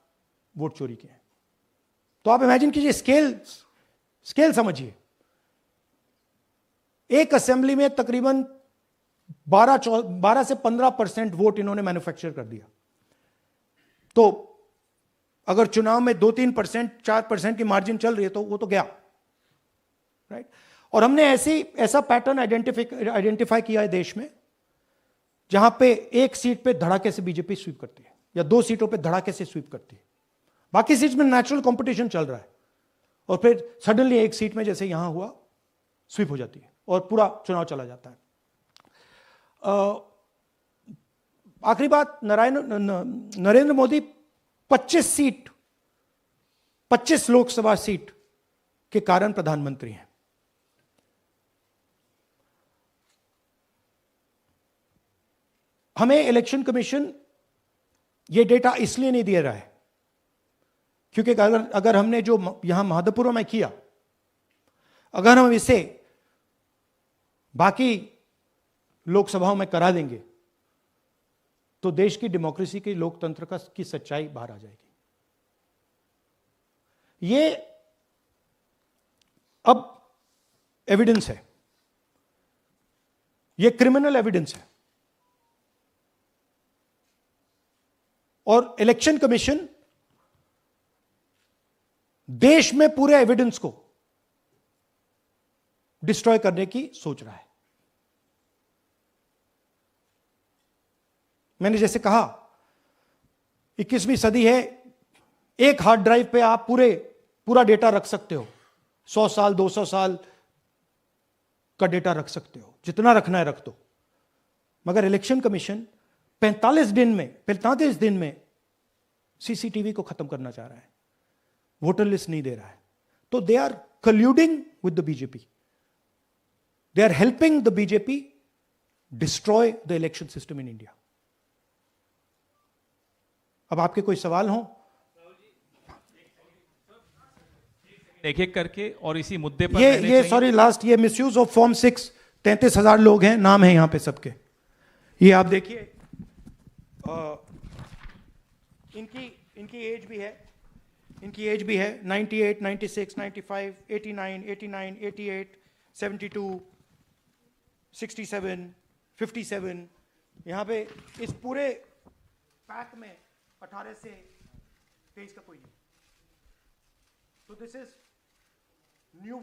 वोट चोरी किए। तो आप इमेजिन कीजिए, स्केल समझिए। एक असेंबली में तकरीबन 12 से 15% वोट इन्होंने मैन्युफैक्चर कर दिया। तो अगर चुनाव में 2-3%, 4% की मार्जिन चल रही है तो वो तो गया, राइट। और हमने ऐसा पैटर्न आइडेंटिफाई किया है देश में, जहां पे एक सीट पे धड़ाके से बीजेपी स्वीप करती है, या 2 सीटों पे धड़ाके से स्वीप करती है। बाकी सीट में नेचुरल कंपटीशन चल रहा है, और फिर सडनली एक सीट में जैसे यहां हुआ स्वीप हो जाती है और पूरा चुनाव चला जाता है। आखिरी बात, नरेंद्र मोदी 25 लोकसभा सीट के कारण प्रधानमंत्री हैं। हमें इलेक्शन कमीशन ये डेटा इसलिए नहीं दे रहा है क्योंकि अगर हमने जो यहां महादपुरम में किया, अगर हम इसे बाकी लोकसभाओं में करा देंगे तो देश की डेमोक्रेसी की, लोकतंत्र की सच्चाई बाहर आ जाएगी। ये अब एविडेंस है, ये क्रिमिनल एविडेंस है, और इलेक्शन कमीशन देश में पूरे एविडेंस को डिस्ट्रॉय करने की सोच रहा है। मैंने जैसे कहा 21वीं सदी है, एक हार्ड ड्राइव पे आप पूरा डेटा रख सकते हो, 100 साल 200 साल का डेटा रख सकते हो, जितना रखना है रख दो। मगर इलेक्शन कमीशन 45 दिन में सीसीटीवी को खत्म करना चाह रहा है, वोटर लिस्ट नहीं दे रहा है। तो they are colluding with the BJP, they are helping the BJP destroy the election system in India. अब आपके कोई सवाल हो? एक एक करके और इसी मुद्दे पर ये सॉरी लास्ट, ये मिसयूज ऑफ फॉर्म 6, 33,000 लोग हैं, नाम है यहां पे सबके। ये आप देखिए, इनकी एज भी है, 98, 96, 95, 89, 88, 72, 67, 57। यहां पे इस पूरे पैक में 18 से 23 का कोई नहीं। तो this is new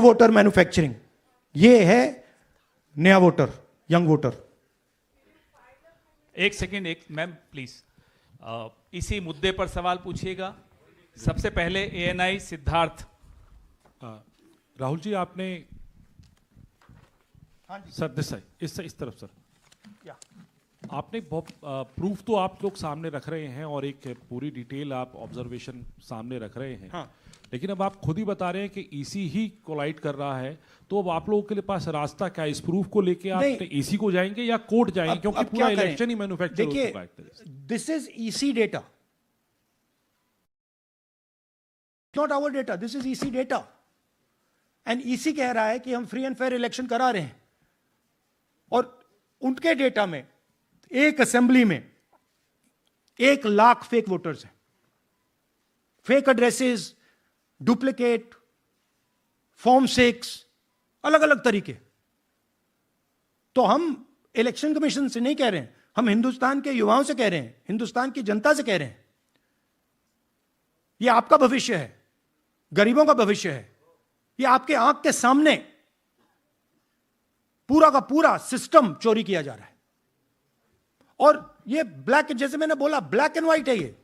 voter manufacturing, ये है नया वोटर, यंग वोटर। एक सेकेंड, एक मैम प्लीज, इसी मुद्दे पर सवाल पूछिएगा। सबसे पहले एएनआई सिद्धार्थ। राहुल जी, आपने हाँ जी सर इस तरफ सर, या आपने बहुत प्रूफ तो आप लोग सामने रख रहे हैं और एक पूरी डिटेल आप ऑब्जर्वेशन सामने रख रहे हैं। हाँ। लेकिन अब आप खुद ही बता रहे हैं कि ईसी ही कोलाइड कर रहा है, तो अब आप लोगों के लिए पास रास्ता क्या है? इस प्रूफ को लेके आप ईसी को जाएंगे या कोर्ट जाएंगे? क्योंकि पूरा इलेक्शन ही मैन्युफैक्चर हो चुका है एक तरह से। This is EC data, not our data, this is EC data. And EC कह रहा है कि हम फ्री एंड फेयर इलेक्शन करा रहे हैं, और उनके डेटा में एक असेंबली में 1 लाख फेक वोटर्स हैं, फेक एड्रेसेस, डुप्लीकेट, फॉर्म 6, अलग अलग तरीके। तो हम इलेक्शन कमीशन से नहीं कह रहे हैं, हम हिंदुस्तान के युवाओं से कह रहे हैं, हिंदुस्तान की जनता से कह रहे हैं, यह आपका भविष्य है, गरीबों का भविष्य है, यह आपके आंख के सामने पूरा का पूरा सिस्टम चोरी किया जा रहा है। और ये ब्लैक, जैसे मैंने बोला, ब्लैक एंड व्हाइट है। ये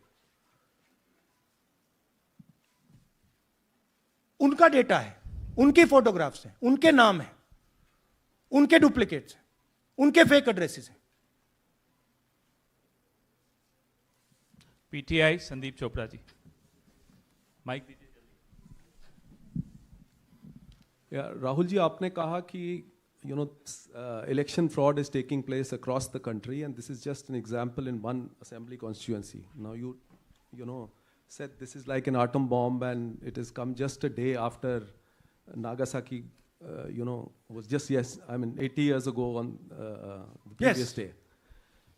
उनका डेटा है, उनकी फोटोग्राफ्स हैं, उनके नाम हैं, उनके डुप्लीकेट्स हैं, उनके फेक एड्रेसेस हैं। पीटीआई संदीप चोपड़ा जी, माइक दीजिए जल्दी। राहुल जी, आपने कहा कि election fraud is taking place across the country, and this is just an example in one assembly constituency. Now you said this is like an atom bomb, and it has come just a day after Nagasaki, was just 80 years ago on the previous day.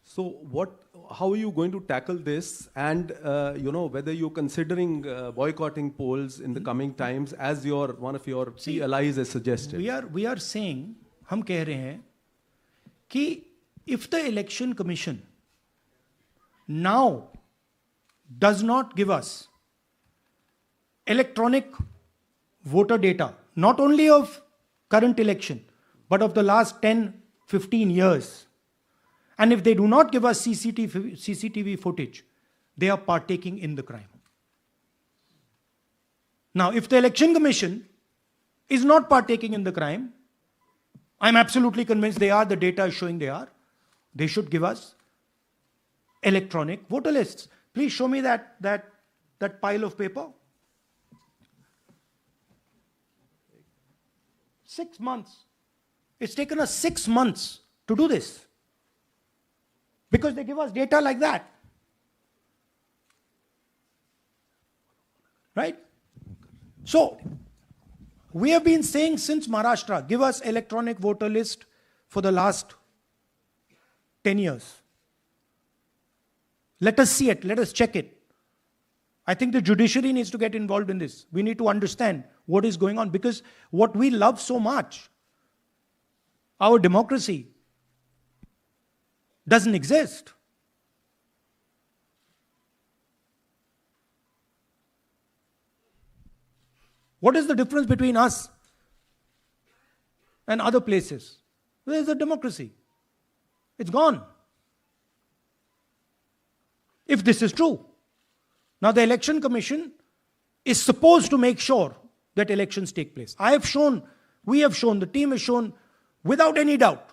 So how are you going to tackle this, and whether you're considering boycotting polls in the coming times, as one of your key allies has suggested? We are saying, हम कह रहे हैं कि if the election commission now does not give us electronic voter data, not only of current election, but of the last 10-15 years, and if they do not give us CCTV footage, they are partaking in the crime. Now, if the election commission is not partaking in the crime, I'm absolutely convinced they are, the data is showing they are, they should give us electronic voter lists. Please show me that pile of paper. 6 months. It's taken us 6 months to do this, because they give us data like that. Right? So, we have been saying since Maharashtra, give us electronic voter list for the last 10 years. Let us see it, let us check it. I think the judiciary needs to get involved in this. We need to understand what is going on, because what we love so much, our democracy, doesn't exist. What is the difference between us and other places? There is a democracy. It's gone. If this is true. Now the Election Commission is supposed to make sure that elections take place. I have shown, we have shown, the team has shown without any doubt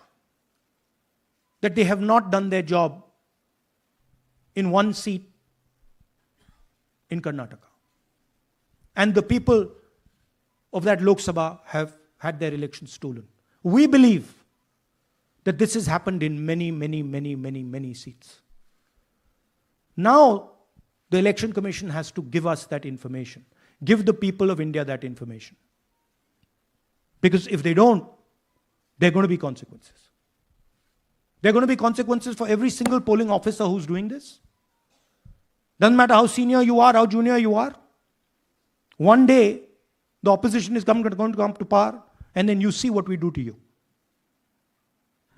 that they have not done their job in one seat in Karnataka. And the people of that Lok Sabha have had their elections stolen. We believe that this has happened in many seats. Now, the Election Commission has to give us that information. Give the people of India that information. Because if they don't, there are going to be consequences. There are going to be consequences for every single polling officer who's doing this. Doesn't matter how senior you are, how junior you are. One day, the opposition is going to come to power, and then you see what we do to you.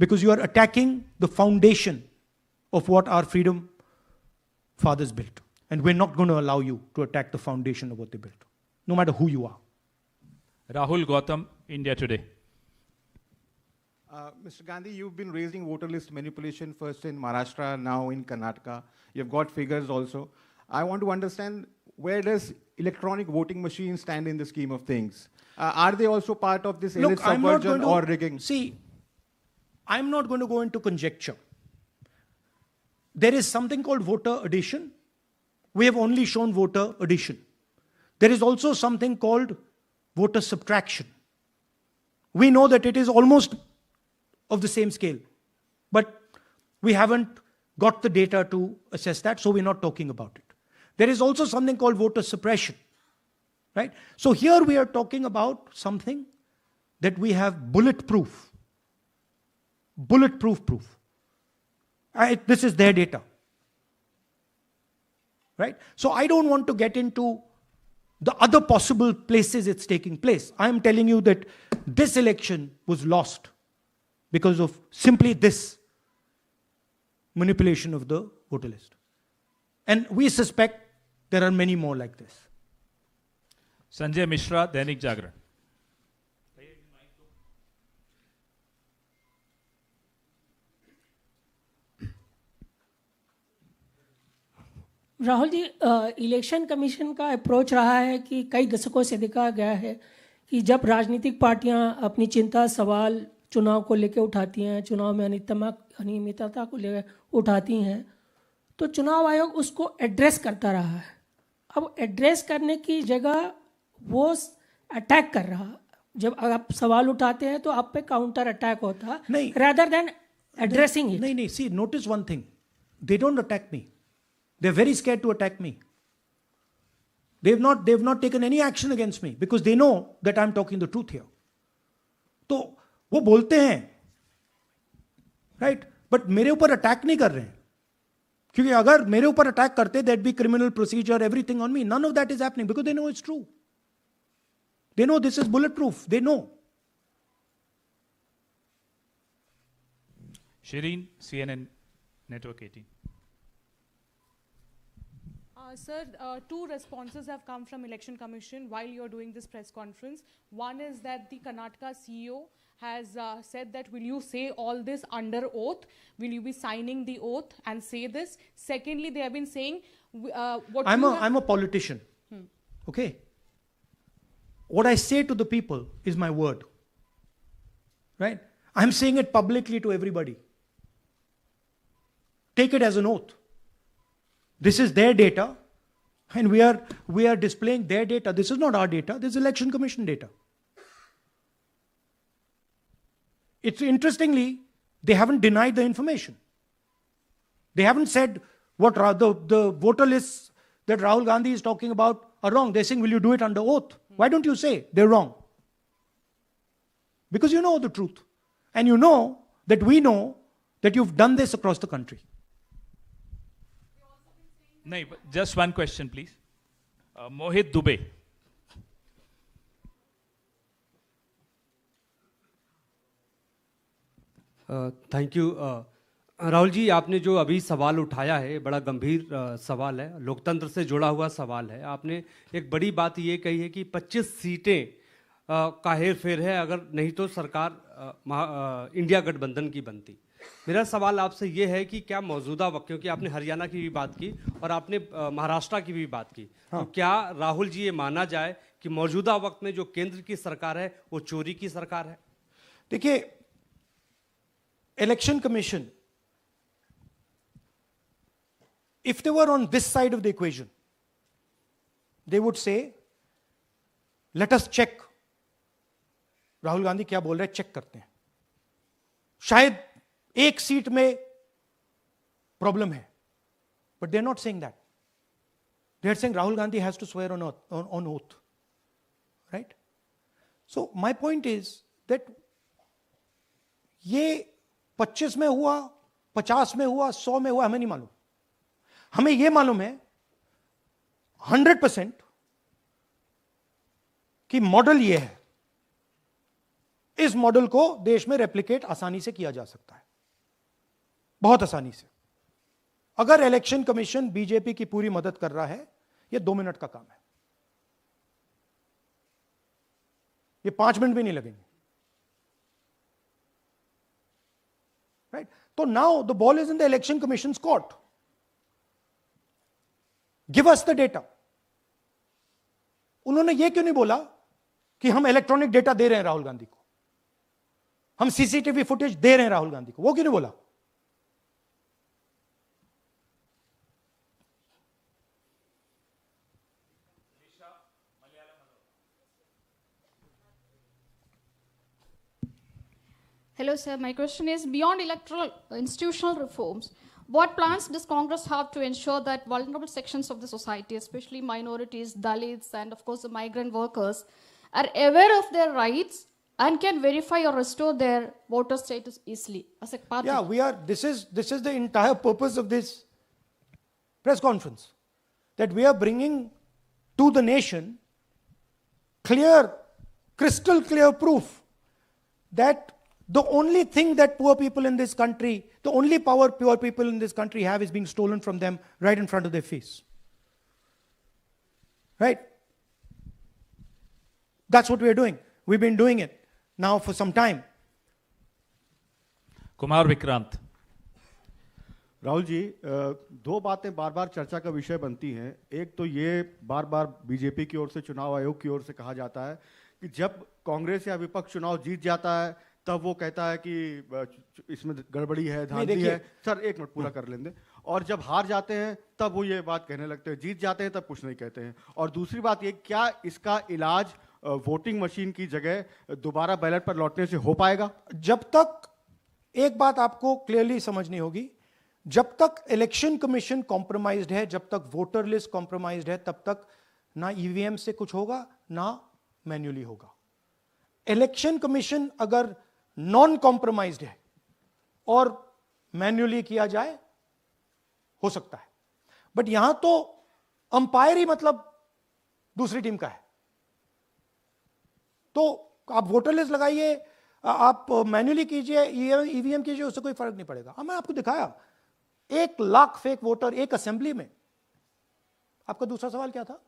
Because you are attacking the foundation of what our freedom fathers built. And we're not going to allow you to attack the foundation of what they built, no matter who you are. Rahul Gautam, India Today. Mr. Gandhi, you've been raising voter list manipulation first in Maharashtra, now in Karnataka. You've got figures also. I want to understand, where does electronic voting machines stand in the scheme of things? Are they also part of this elite subversion or rigging? See, I'm not going to go into conjecture. There is something called voter addition. We have only shown voter addition. There is also something called voter subtraction. We know that it is almost of the same scale, but we haven't got the data to assess that, so we're not talking about it. There is also something called voter suppression, right? So here we are talking about something that we have bulletproof proof. This is their data, right? So I don't want to get into the other possible places it's taking place. I am telling you that this election was lost because of simply this manipulation of the voter list. And we suspect there are many more like this. Sanjay Mishra, Dainik Jagran. Rahul ji, election commission का approach रहा है कि कई दशकों से देखा गया है कि जब राजनीतिक पार्टियां अपनी चिंता सवाल चुनाव को लेकर उठाती हैं, चुनाव में अनियमितता को लेकर उठाती हैं, तो चुनाव आयोग उसको एड्रेस करता रहा है. अब एड्रेस करने की जगह वो अटैक कर रहा. जब आप सवाल उठाते हैं तो आप पे काउंटर अटैक होता है, rather than addressing it. नहीं, see, notice one thing. They don't attack me. They're very scared to attack me. They've not taken any action against me because they know that I'm talking the truth here. तो वो बोलते हैं, right? But मेरे ऊपर attack नहीं कर रहे हैं. क्योंकि अगर मेरे ऊपर अटैक करते, there'd be criminal procedure, everything on me. None of that is happening because they know it's true. They know this is bulletproof. They know. Shireen, CNN Network 18. Sir, two responses have come from Election Commission while you're doing this press conference. One is that the Karnataka CEO has said that, will you say all this under oath? Will you be signing the oath and say this? Secondly, they have been saying... I'm a politician. Okay? What I say to the people is my word. Right? I'm saying it publicly to everybody. Take it as an oath. This is their data, and we are displaying their data. This is not our data. This is Election Commission data. It's interestingly, they haven't denied the information. They haven't said what the voter lists that Rahul Gandhi is talking about are wrong. They're saying, will you do it under oath? Why don't you say they're wrong? Because you know the truth. And you know that we know that you've done this across the country. No, just one question, please. Mohit Dubey. Thank you. Rahul ji, आपने जो अभी सवाल उठाया है बड़ा गंभीर सवाल है, लोकतंत्र से जुड़ा हुआ सवाल है। आपने एक बड़ी बात ये कही है कि 25 सीटें का हेर फेर है, अगर नहीं तो सरकार इंडिया गठबंधन की बनती। मेरा सवाल आपसे ये है कि क्या मौजूदा वक्त, क्योंकि आपने हरियाणा की भी बात की और आपने महाराष्ट्र की भी बात की, तो क्या राहुल जी ये माना जाए कि मौजूदा वक्त में जो केंद्र की सरकार है वो चोरी की सरकार है? देखिए, election commission, if they were on this side of the equation, they would say, let us check. Rahul Gandhi क्या बोल रहे हैं, चेक करते हैं। शायद एक सीट में प्रॉब्लम है, but they are not saying that. They are saying Rahul Gandhi has to swear on oath. Right? So my point is that ये 25 में हुआ, 50 में हुआ, 100 में हुआ, हमें नहीं मालूम। हमें यह मालूम है 100% कि मॉडल यह है। इस मॉडल को देश में रेप्लिकेट आसानी से किया जा सकता है, बहुत आसानी से। अगर इलेक्शन कमीशन बीजेपी की पूरी मदद कर रहा है, यह 2 मिनट का काम है, ये 5 मिनट भी नहीं लगेंगे। राइट? तो now the ball is in the election commission court. Give us the data. उन्होंने यह क्यों नहीं बोला कि हम इलेक्ट्रॉनिक डेटा दे रहे हैं राहुल गांधी को, हम सीसीटीवी फुटेज दे रहे हैं राहुल गांधी को? वो क्यों नहीं बोला? Hello, sir. My question is, beyond electoral institutional reforms, what plans does Congress have to ensure that vulnerable sections of the society, especially minorities, Dalits, and of course the migrant workers, are aware of their rights and can verify or restore their voter status easily as a party? Yeah, this is the entire purpose of this press conference, that we are bringing to the nation crystal clear proof that the only thing that poor people in this country, the only power poor people in this country have is being stolen from them right in front of their face. Right? That's what we're doing. We've been doing it now for some time. Kumar Vikrant. Rahul ji, 2 बातें बार बार चर्चा का विषय बनती हैं। एक तो ये बार बार BJP की ओर से, चुनाव आयोग की ओर से कहा जाता है कि जब कांग्रेस या विपक्ष चुनाव जीत जाता है तब वो कहता है कि इसमें गड़बड़ी है, धांधली है। सर एक मिनट पूरा कर लेंगे। और जब हार जाते हैं तब वो ये बात कहने लगते हैं, जीत जाते हैं तब कुछ नहीं कहते हैं। और दूसरी बात ये, क्या इसका इलाज वोटिंग मशीन की जगह दोबारा बैलेट पर लौटने से हो पाएगा? जब तक, एक बात आपको क्लियरली समझनी होगी, जब तक इलेक्शन कमीशन कॉम्प्रोमाइज्ड है, जब तक वोटर लिस्ट कॉम्प्रोमाइज्ड है, तब तक ना ईवीएम से कुछ होगा ना मैन्युअली होगा। इलेक्शन कमीशन अगर नॉन कॉम्प्रोमाइज्ड है और मैन्युअली किया जाए, हो सकता है। बट यहां तो अंपायर ही मतलब दूसरी टीम का है। तो आप वोटर लिस्ट लगाइए, आप मैन्युअली कीजिए, ईवीएम कीजिए, उससे कोई फर्क नहीं पड़ेगा। मैं आपको दिखाया 1 लाख फेक वोटर एक असेंबली में। आपका दूसरा सवाल क्या था?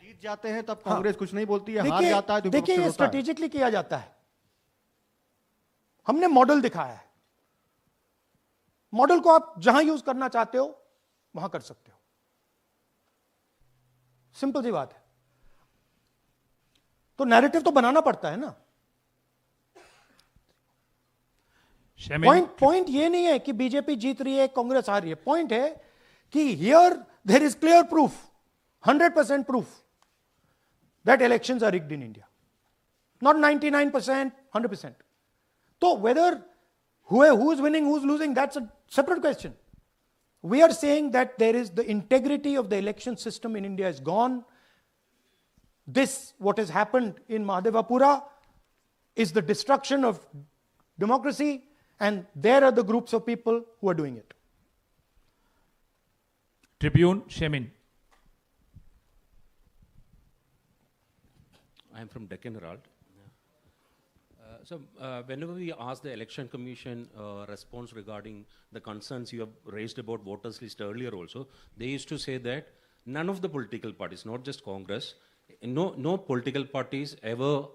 जीत जाते हैं तब कांग्रेस कुछ नहीं बोलती है, हार जाता है तो देखिए, ये स्ट्रेटेजिकली किया जाता है। हमने मॉडल दिखाया है। मॉडल को आप जहां यूज करना चाहते हो वहां कर सकते हो। सिंपल सी बात है। तो नैरेटिव तो बनाना पड़ता है ना। पॉइंट ये नहीं है कि बीजेपी जीत रही है, कांग्रेस हार रही है। पॉइंट है कि here there is clear proof, 100% proof that elections are rigged in India. Not 99%, 100%. So whether who is winning, who is losing, that's a separate question. We are saying that there is the integrity of the election system in India is gone. What has happened in Mahadevapura is the destruction of democracy, and there are the groups of people who are doing it. Tribune, Shemin. I am from Deccan Herald. So whenever we ask the Election Commission response regarding the concerns you have raised about voters list earlier also, they used to say that none of the political parties, not just Congress, no political parties ever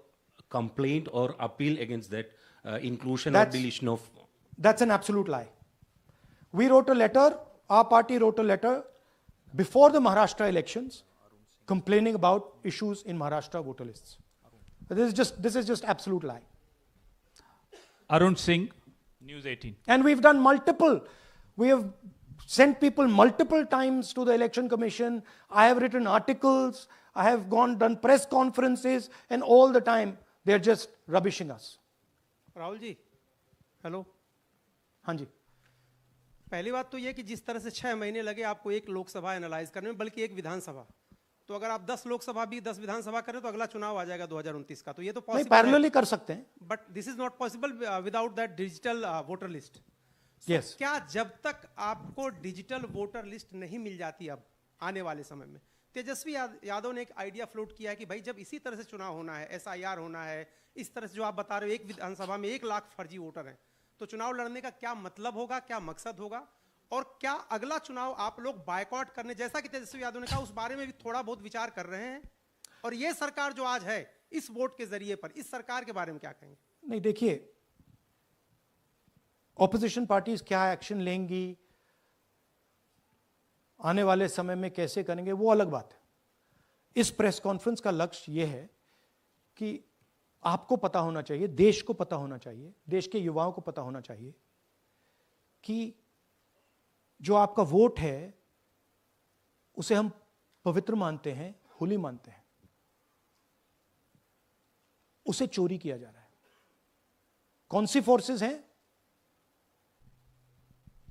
complained or appeal against that inclusion or deletion of... That's an absolute lie. We wrote a letter, our party wrote a letter before the Maharashtra elections complaining about issues in Maharashtra voter lists. This is just absolute lie. Arun Singh, News 18. And we've done we have sent people multiple times to the Election Commission. I have written articles, I have done press conferences, and all the time they're just rubbishing us. Rahul ji, hello. हाँ जी. पहली बात तो ये कि जिस तरह से 6 महीने लगे आपको एक लोकसभा एनालाइज करने में, बल्कि एक विधानसभा, तो अगर आप 10 लोकसभा भी 10 विधानसभा करें तो अगला चुनाव आ जाएगा 2029 का. तो ये तो पॉसिबल पैरेलली कर सकते हैं. But this is not possible without that digital voter list. Yes. क्या जब तक आपको डिजिटल वोटर लिस्ट नहीं मिल जाती अब आने वाले समय में, तेजस्वी यादव ने एक आइडिया फ्लोट किया है कि भाई जब इसी तरह से चुनाव होना है, SIR होना है, इस तरह से जो आप बता रहे हो एक विधानसभा में 1 लाख फर्जी वोटर हैं, तो चुनाव लड़ने का क्या मतलब होगा, क्या मकसद होगा, और क्या अगला चुनाव आप लोग बायकॉट करने, जैसा कि तेजस्वी यादव ने कहा, उस बारे में भी थोड़ा बहुत विचार कर रहे हैं? और ये सरकार जो आज है इस वोट के जरिए पर, इस सरकार के बारे में क्या कहेंगे? नहीं, देखिए, ऑपोजिशन पार्टीज क्या एक्शन लेंगी, आने वाले समय में कैसे करेंगे, वो अलग बात है. इस प्रेस कॉन्फ्रेंस का लक्ष्य यह है कि आपको पता होना चाहिए, देश को पता होना चाहिए, देश के युवाओं को पता होना चाहिए कि जो आपका वोट है उसे हम पवित्र मानते हैं, होली मानते हैं, उसे चोरी किया जा रहा है. कौन सी फोर्सेस हैं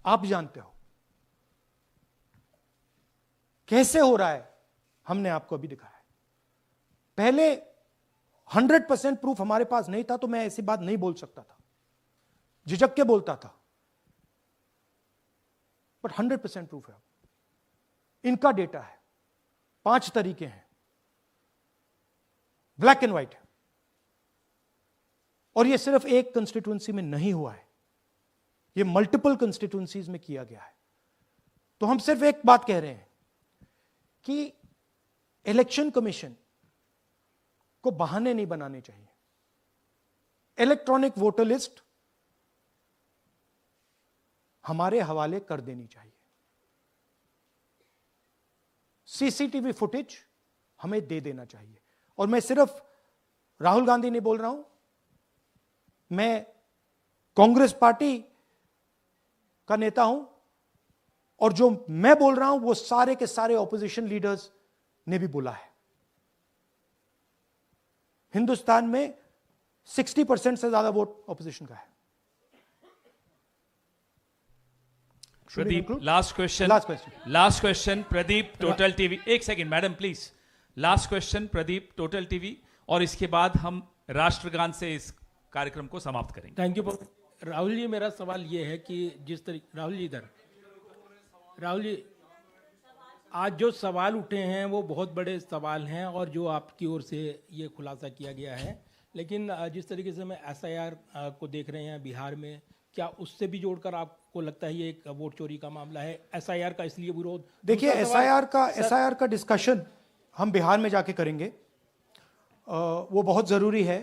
आप जानते हो, कैसे हो रहा है हमने आपको अभी दिखाया है. पहले 100% प्रूफ हमारे पास नहीं था तो मैं ऐसी बात नहीं बोल सकता था, झिझक के बोलता था, बट 100% प्रूफ है. इनका डेटा है, 5 तरीके हैं, ब्लैक एंड व्हाइट है, और यह सिर्फ एक कंस्टिट्यूएंसी में नहीं हुआ है, यह मल्टीपल कंस्टिट्यूएंसीज में किया गया है. तो हम सिर्फ एक बात कह रहे हैं कि इलेक्शन कमीशन को बहाने नहीं बनाने चाहिए. इलेक्ट्रॉनिक वोटर लिस्ट हमारे हवाले कर देनी चाहिए. CCTV फुटेज हमें दे देना चाहिए. और मैं सिर्फ राहुल गांधी नहीं बोल रहा हूं, मैं कांग्रेस पार्टी का नेता हूं, और जो मैं बोल रहा हूं वो सारे के सारे ऑपोजिशन लीडर्स ने भी बोला है. हिंदुस्तान में 60% से ज्यादा वोट ऑपोजिशन का है. Pradeep, last question Pradeep, total TV. एक second madam please. Last question Pradeep, total TV, और इसके बाद हम राष्ट्रगान से इस कार्यक्रम को समाप्त करेंगे. Thank you. राहुल जी, मेरा सवाल ये है कि जिस तरीके, राहुल जी इधर, राहुल जी, आज जो सवाल उठे हैं वो बहुत बड़े सवाल हैं और जो आपकी ओर से ये खुलासा किया गया है, लेकिन जिस तरीके से मैं SIR को देख रहे हैं बिहार में, क्या उससे भी जोड़कर आपको लगता है ये एक वोट चोरी का मामला है? SIR का इसलिए विरोध, देखिए SIR का डिस्कशन हम बिहार में जाके करेंगे, वो बहुत जरूरी है.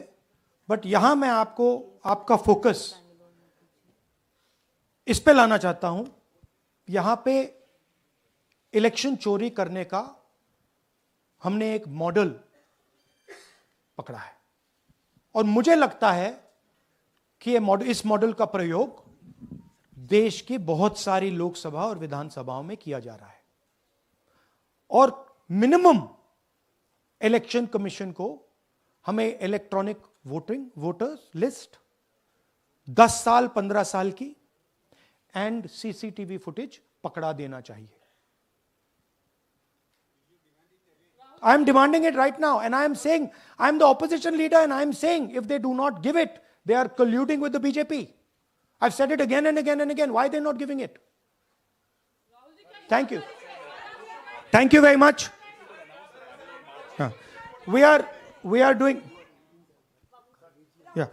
बट यहां मैं आपका फोकस इस पे लाना चाहता हूं. यहां पे इलेक्शन चोरी करने का हमने एक मॉडल पकड़ा है, और मुझे लगता है कि इस मॉडल का प्रयोग देश की बहुत सारी लोकसभा और विधानसभाओं में किया जा रहा है. और मिनिमम इलेक्शन कमीशन को हमें इलेक्ट्रॉनिक वोटर्स लिस्ट 10 साल 15 साल की एंड CCTV फुटेज पकड़ा देना चाहिए. I am demanding it right now, and I am saying, I am the opposition leader, and I am saying, if they do not give it, they are colluding with the BJP. I've said it again and again and again. Why are they not giving it? Thank you. Thank you very much. We are doing, yeah.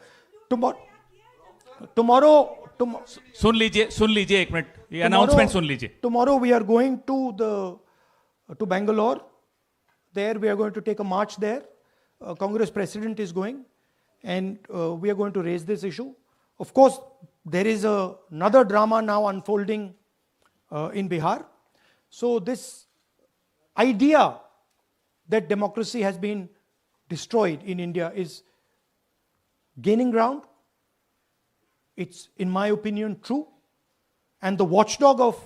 सुन लीजिए एक minute, ये announcement सुन लीजिए. Tomorrow we are going to Bangalore. There we are going to take a march there. Congress president is going, and we are going to raise this issue. Of course, there is another drama now unfolding in Bihar. So this idea that democracy has been destroyed in India is gaining ground. It's, in my opinion, true. And the watchdog of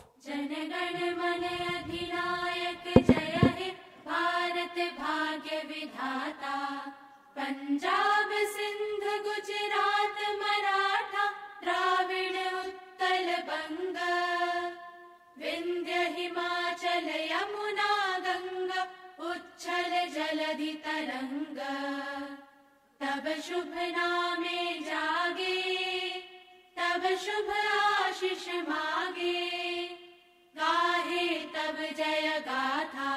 Punjab Sindh Gujarat Maratha Dravida Utkal बंग विंध्य हिमाचल यमुना गंगा उच्छल जलधि तरंग तब शुभ नामे जागे तब शुभ आशीष मागे गाहे तब जय गाथा